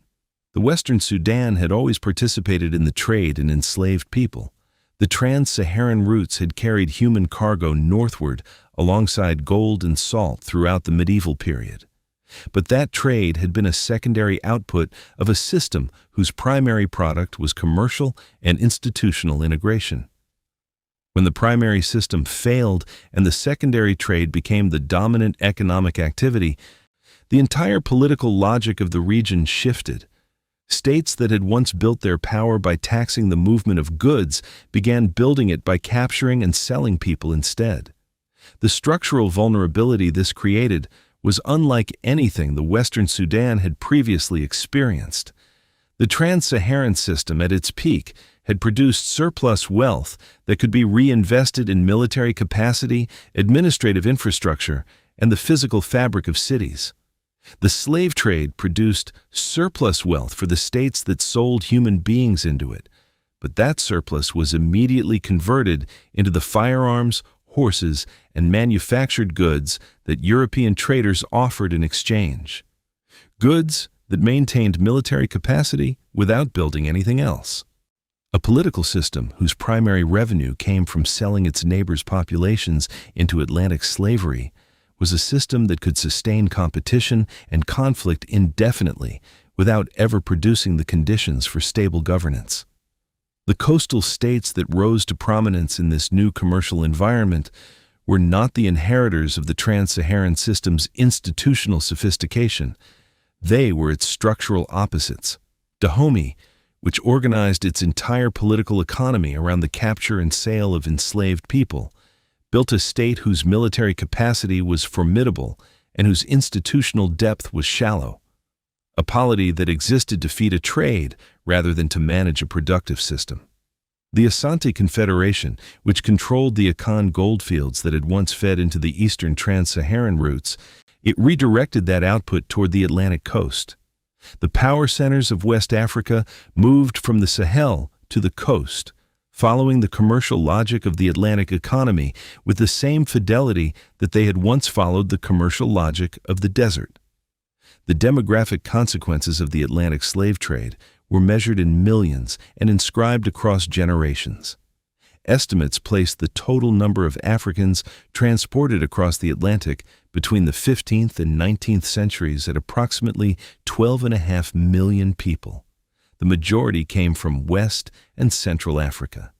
The Western Sudan had always participated in the trade in enslaved people. The Trans-Saharan routes had carried human cargo northward alongside gold and salt throughout the medieval period. But that trade had been a secondary output of a system whose primary product was commercial and institutional integration. When the primary system failed and the secondary trade became the dominant economic activity, the entire political logic of the region shifted. States that had once built their power by taxing the movement of goods began building it by capturing and selling people instead. The structural vulnerability this created was unlike anything the Western Sudan had previously experienced. The Trans-Saharan system at its peak had produced surplus wealth that could be reinvested in military capacity, administrative infrastructure, and the physical fabric of cities. The slave trade produced surplus wealth for the states that sold human beings into it, but that surplus was immediately converted into the firearms, horses, and manufactured goods that European traders offered in exchange. Goods that maintained military capacity without building anything else. A political system whose primary revenue came from selling its neighbors' populations into Atlantic slavery was a system that could sustain competition and conflict indefinitely without ever producing the conditions for stable governance. The coastal states that rose to prominence in this new commercial environment were not the inheritors of the Trans-Saharan system's institutional sophistication. They were its structural opposites. Dahomey, which organized its entire political economy around the capture and sale of enslaved people, built a state whose military capacity was formidable and whose institutional depth was shallow. A polity that existed to feed a trade rather than to manage a productive system. The Asante Confederation, which controlled the Akan goldfields that had once fed into the eastern Trans-Saharan routes, it redirected that output toward the Atlantic coast. The power centers of West Africa moved from the Sahel to the coast, following the commercial logic of the Atlantic economy with the same fidelity that they had once followed the commercial logic of the desert. The demographic consequences of the Atlantic slave trade were measured in millions and inscribed across generations. Estimates placed the total number of Africans transported across the Atlantic between the 15th and 19th centuries at approximately 12.5 million people. The majority came from West and Central Africa.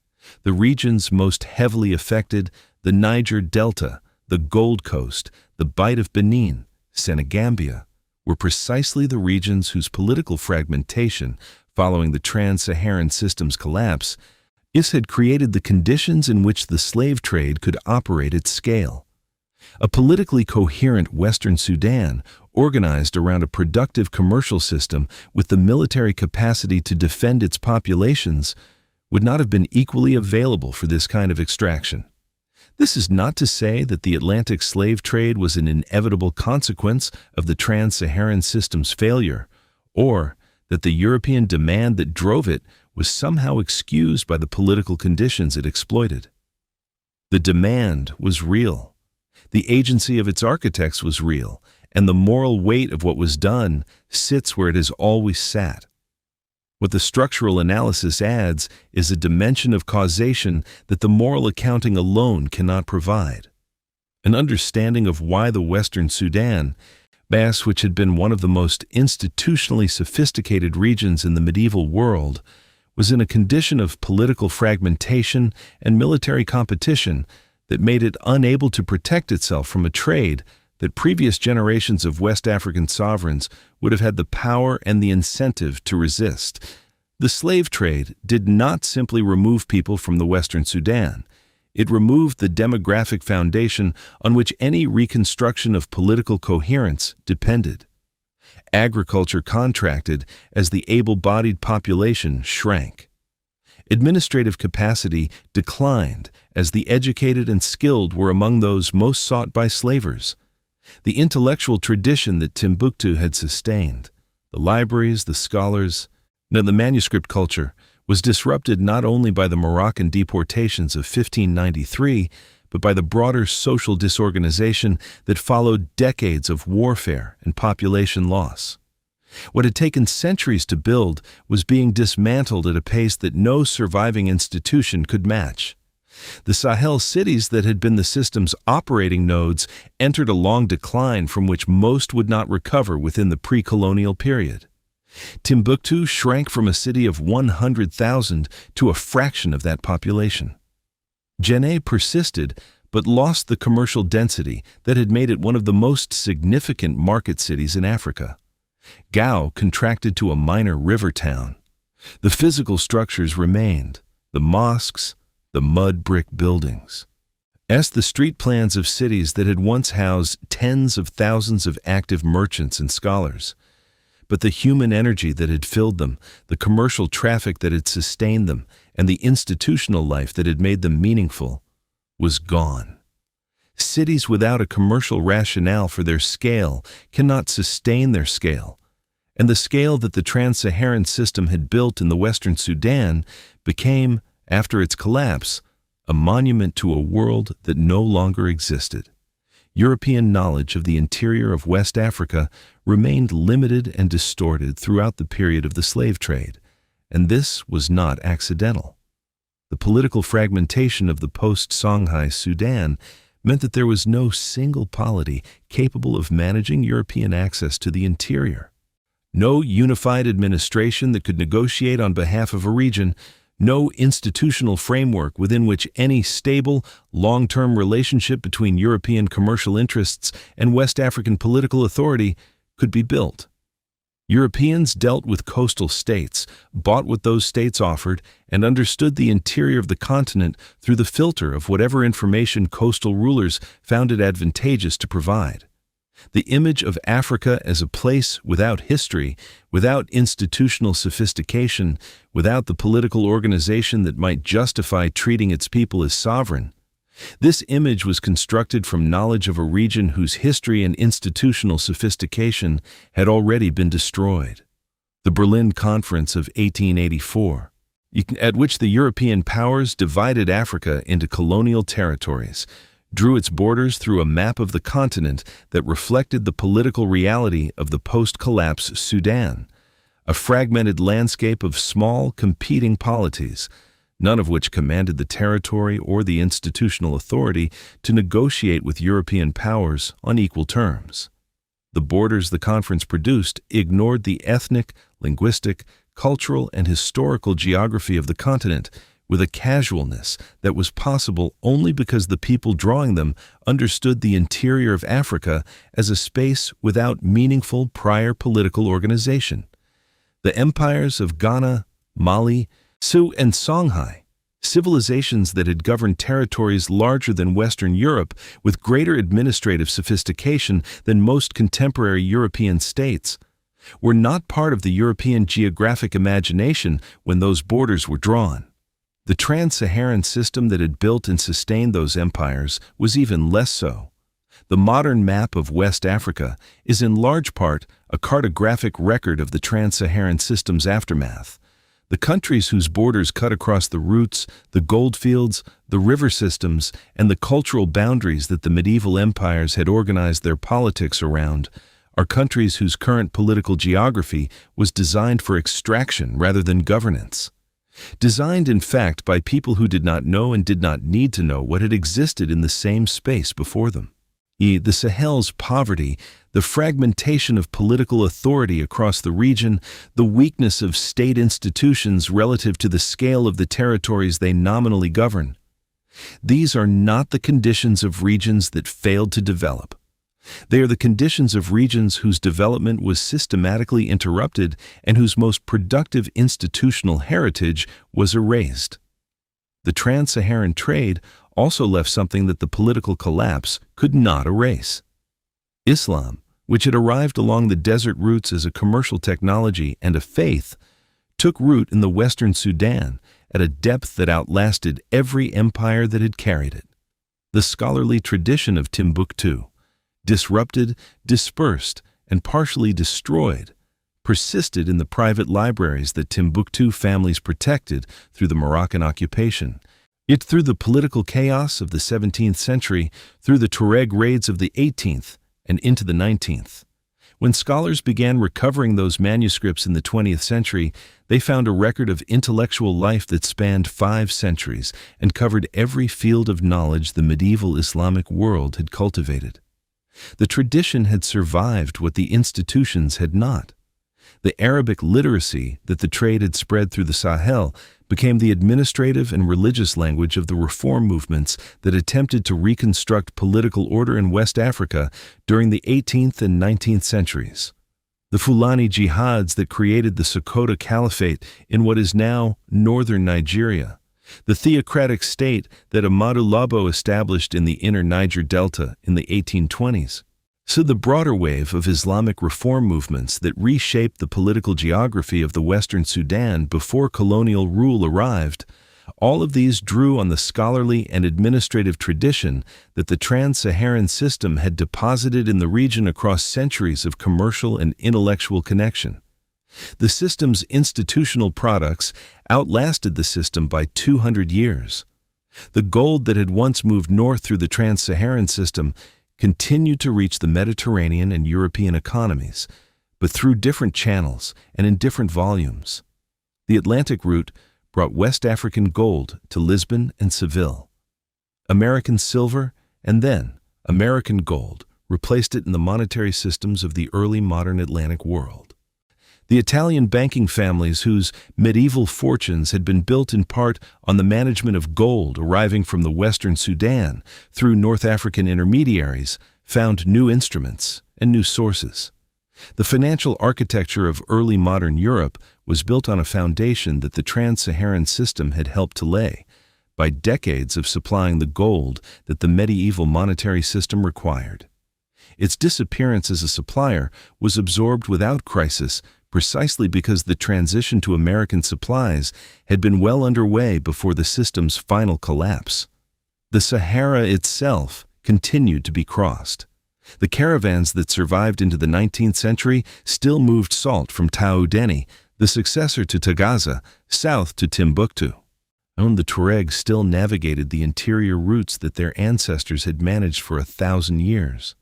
The regions most heavily affected, the Niger Delta, the Gold Coast, the Bight of Benin, Senegambia, were precisely the regions whose political fragmentation following the Trans-Saharan system's collapse had created the conditions in which the slave trade could operate at scale. A politically coherent Western Sudan, organized around a productive commercial system with the military capacity to defend its populations, would not have been equally available for this kind of extraction. This is not to say that the Atlantic slave trade was an inevitable consequence of the Trans-Saharan system's failure, or that the European demand that drove it was somehow excused by the political conditions it exploited. The demand was real. The agency of its architects was real, and the moral weight of what was done sits where it has always sat. What the structural analysis adds is a dimension of causation that the moral accounting alone cannot provide. An understanding of why the Western Sudan, which had been one of the most institutionally sophisticated regions in the medieval world, was in a condition of political fragmentation and military competition that made it unable to protect itself from a trade that previous generations of West African sovereigns would have had the power and the incentive to resist. The slave trade did not simply remove people from the Western Sudan. It removed the demographic foundation on which any reconstruction of political coherence depended. Agriculture contracted as the able-bodied population shrank. Administrative capacity declined as the educated and skilled were among those most sought by slavers. The intellectual tradition that Timbuktu had sustained, the libraries, the scholars, the manuscript culture, was disrupted not only by the Moroccan deportations of 1593, but by the broader social disorganization that followed decades of warfare and population loss. What had taken centuries to build was being dismantled at a pace that no surviving institution could match. The Sahel cities that had been the system's operating nodes entered a long decline from which most would not recover within the pre-colonial period. Timbuktu shrank from a city of 100,000 to a fraction of that population. Djenné persisted, but lost the commercial density that had made it one of the most significant market cities in Africa. Gao contracted to a minor river town. The physical structures remained, the mosques, the mud brick buildings. As the street plans of cities that had once housed tens of thousands of active merchants and scholars. But the human energy that had filled them, the commercial traffic that had sustained them, and the institutional life that had made them meaningful, was gone. Cities without a commercial rationale for their scale cannot sustain their scale, and the scale that the Trans-Saharan system had built in the Western Sudan became, after its collapse, a monument to a world that no longer existed. European knowledge of the interior of West Africa remained limited and distorted throughout the period of the slave trade, and this was not accidental. The political fragmentation of the post-Songhai Sudan meant that there was no single polity capable of managing European access to the interior. No unified administration that could negotiate on behalf of a region, no institutional framework within which any stable, long-term relationship between European commercial interests and West African political authority could be built. Europeans dealt with coastal states, bought what those states offered, and understood the interior of the continent through the filter of whatever information coastal rulers found it advantageous to provide. The image of Africa as a place without history, without institutional sophistication, without the political organization that might justify treating its people as sovereign. This image was constructed from knowledge of a region whose history and institutional sophistication had already been destroyed. The Berlin Conference of 1884, at which the European powers divided Africa into colonial territories, drew its borders through a map of the continent that reflected the political reality of the post-collapse Sudan, a fragmented landscape of small, competing polities, none of which commanded the territory or the institutional authority to negotiate with European powers on equal terms. The borders the conference produced ignored the ethnic, linguistic, cultural, and historical geography of the continent with a casualness that was possible only because the people drawing them understood the interior of Africa as a space without meaningful prior political organization. The empires of Ghana, Mali, Su, and Songhai, civilizations that had governed territories larger than Western Europe with greater administrative sophistication than most contemporary European states, were not part of the European geographic imagination when those borders were drawn. The Trans-Saharan system that had built and sustained those empires was even less so. The modern map of West Africa is in large part a cartographic record of the Trans-Saharan system's aftermath. The countries whose borders cut across the routes, the goldfields, the river systems, and the cultural boundaries that the medieval empires had organized their politics around are countries whose current political geography was designed for extraction rather than governance. Designed, in fact, by people who did not know and did not need to know what had existed in the same space before them. The Sahel's poverty, the fragmentation of political authority across the region, the weakness of state institutions relative to the scale of the territories they nominally govern. These are not the conditions of regions that failed to develop. They are the conditions of regions whose development was systematically interrupted and whose most productive institutional heritage was erased. The Trans-Saharan Trade also left something that the political collapse could not erase. Islam, which had arrived along the desert routes as a commercial technology and a faith, took root in the Western Sudan at a depth that outlasted every empire that had carried it. The scholarly tradition of Timbuktu, disrupted, dispersed, and partially destroyed, persisted in the private libraries that Timbuktu families protected through the Moroccan occupation. Yet through the political chaos of the 17th century, through the Tuareg raids of the 18th, and into the 19th. When scholars began recovering those manuscripts in the 20th century, they found a record of intellectual life that spanned 5 centuries and covered every field of knowledge the medieval Islamic world had cultivated. The tradition had survived what the institutions had not. The Arabic literacy that the trade had spread through the Sahel became the administrative and religious language of the reform movements that attempted to reconstruct political order in West Africa during the 18th and 19th centuries. The Fulani jihads that created the Sokoto Caliphate in what is now northern Nigeria. The theocratic state that Ahmadu Labo established in the inner Niger Delta in the 1820s. So the broader wave of Islamic reform movements that reshaped the political geography of the Western Sudan before colonial rule arrived, all of these drew on the scholarly and administrative tradition that the Trans-Saharan system had deposited in the region across centuries of commercial and intellectual connection. The system's institutional products outlasted the system by 200 years. The gold that had once moved north through the Trans-Saharan system continued to reach the Mediterranean and European economies, but through different channels and in different volumes. The Atlantic route brought West African gold to Lisbon and Seville. American silver and then American gold replaced it in the monetary systems of the early modern Atlantic world. The Italian banking families whose medieval fortunes had been built in part on the management of gold arriving from the Western Sudan through North African intermediaries found new instruments and new sources. The financial architecture of early modern Europe was built on a foundation that the Trans-Saharan system had helped to lay, by decades of supplying the gold that the medieval monetary system required. Its disappearance as a supplier was absorbed without crisis precisely because the transition to American supplies had been well underway before the system's final collapse. The Sahara itself continued to be crossed. The caravans that survived into the 19th century still moved salt from Taoudeni, the successor to Tagaza, south to Timbuktu. And the Tuareg still navigated the interior routes that their ancestors had managed for 1,000 years.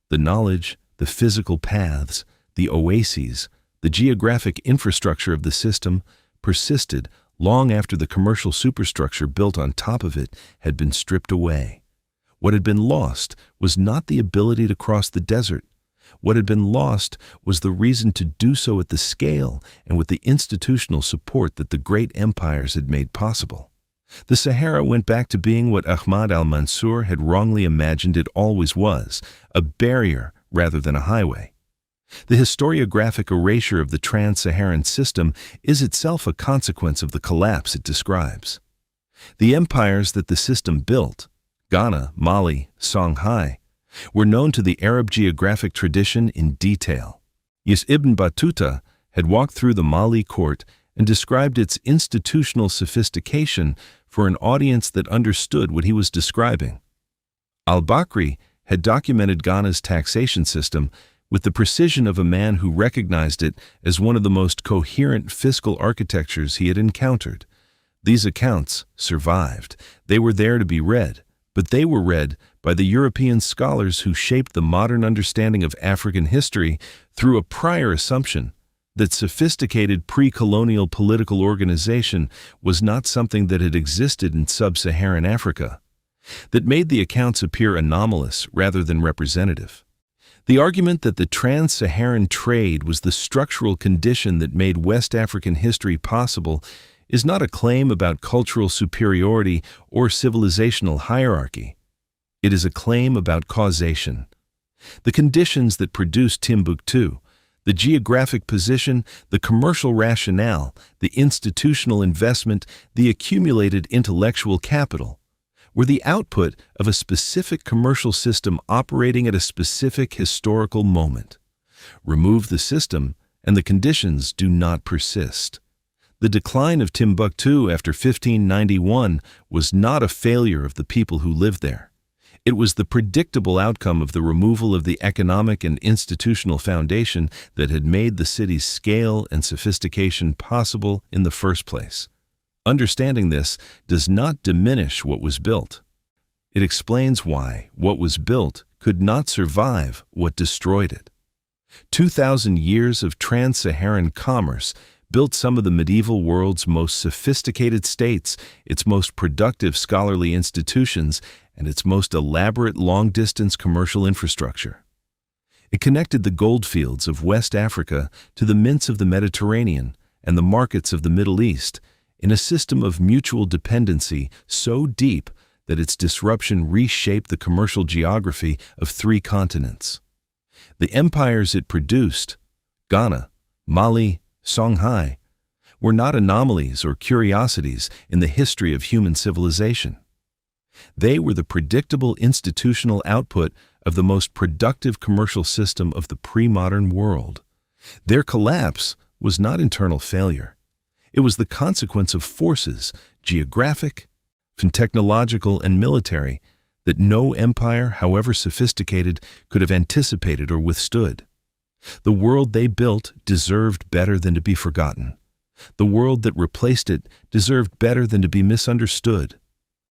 The knowledge, the physical paths, the oases, the geographic infrastructure of the system persisted long after the commercial superstructure built on top of it had been stripped away. What had been lost was not the ability to cross the desert. What had been lost was the reason to do so at the scale and with the institutional support that the great empires had made possible. The Sahara went back to being what Ahmad al-Mansur had wrongly imagined it always was, a barrier rather than a highway. The historiographic erasure of the Trans-Saharan system is itself a consequence of the collapse it describes. The empires that the system built, Ghana, Mali, Songhai, were known to the Arab geographic tradition in detail. Ibn Battuta had walked through the Mali court and described its institutional sophistication for an audience that understood what he was describing. Al-Bakri had documented Ghana's taxation system with the precision of a man who recognized it as one of the most coherent fiscal architectures he had encountered. These accounts survived. They were there to be read, but they were read by the European scholars who shaped the modern understanding of African history through a prior assumption that sophisticated pre-colonial political organization was not something that had existed in sub-Saharan Africa, that made the accounts appear anomalous rather than representative. The argument that the Trans-Saharan Trade was the structural condition that made West African history possible is not a claim about cultural superiority or civilizational hierarchy. It is a claim about causation. The conditions that produced Timbuktu, the geographic position, the commercial rationale, the institutional investment, the accumulated intellectual capital, were the output of a specific commercial system operating at a specific historical moment. Remove the system, and the conditions do not persist. The decline of Timbuktu after 1591 was not a failure of the people who lived there. It was the predictable outcome of the removal of the economic and institutional foundation that had made the city's scale and sophistication possible in the first place. Understanding this does not diminish what was built. It explains why what was built could not survive what destroyed it. 2,000 years of trans-Saharan commerce built some of the medieval world's most sophisticated states, its most productive scholarly institutions, and its most elaborate long-distance commercial infrastructure. It connected the goldfields of West Africa to the mints of the Mediterranean and the markets of the Middle East in a system of mutual dependency so deep that its disruption reshaped the commercial geography of 3 continents. The empires it produced, Ghana, Mali, Songhai, were not anomalies or curiosities in the history of human civilization. They were the predictable institutional output of the most productive commercial system of the pre-modern world. Their collapse was not internal failure. It was the consequence of forces, geographic, technological, and military, that no empire, however sophisticated, could have anticipated or withstood. The world they built deserved better than to be forgotten. The world that replaced it deserved better than to be misunderstood.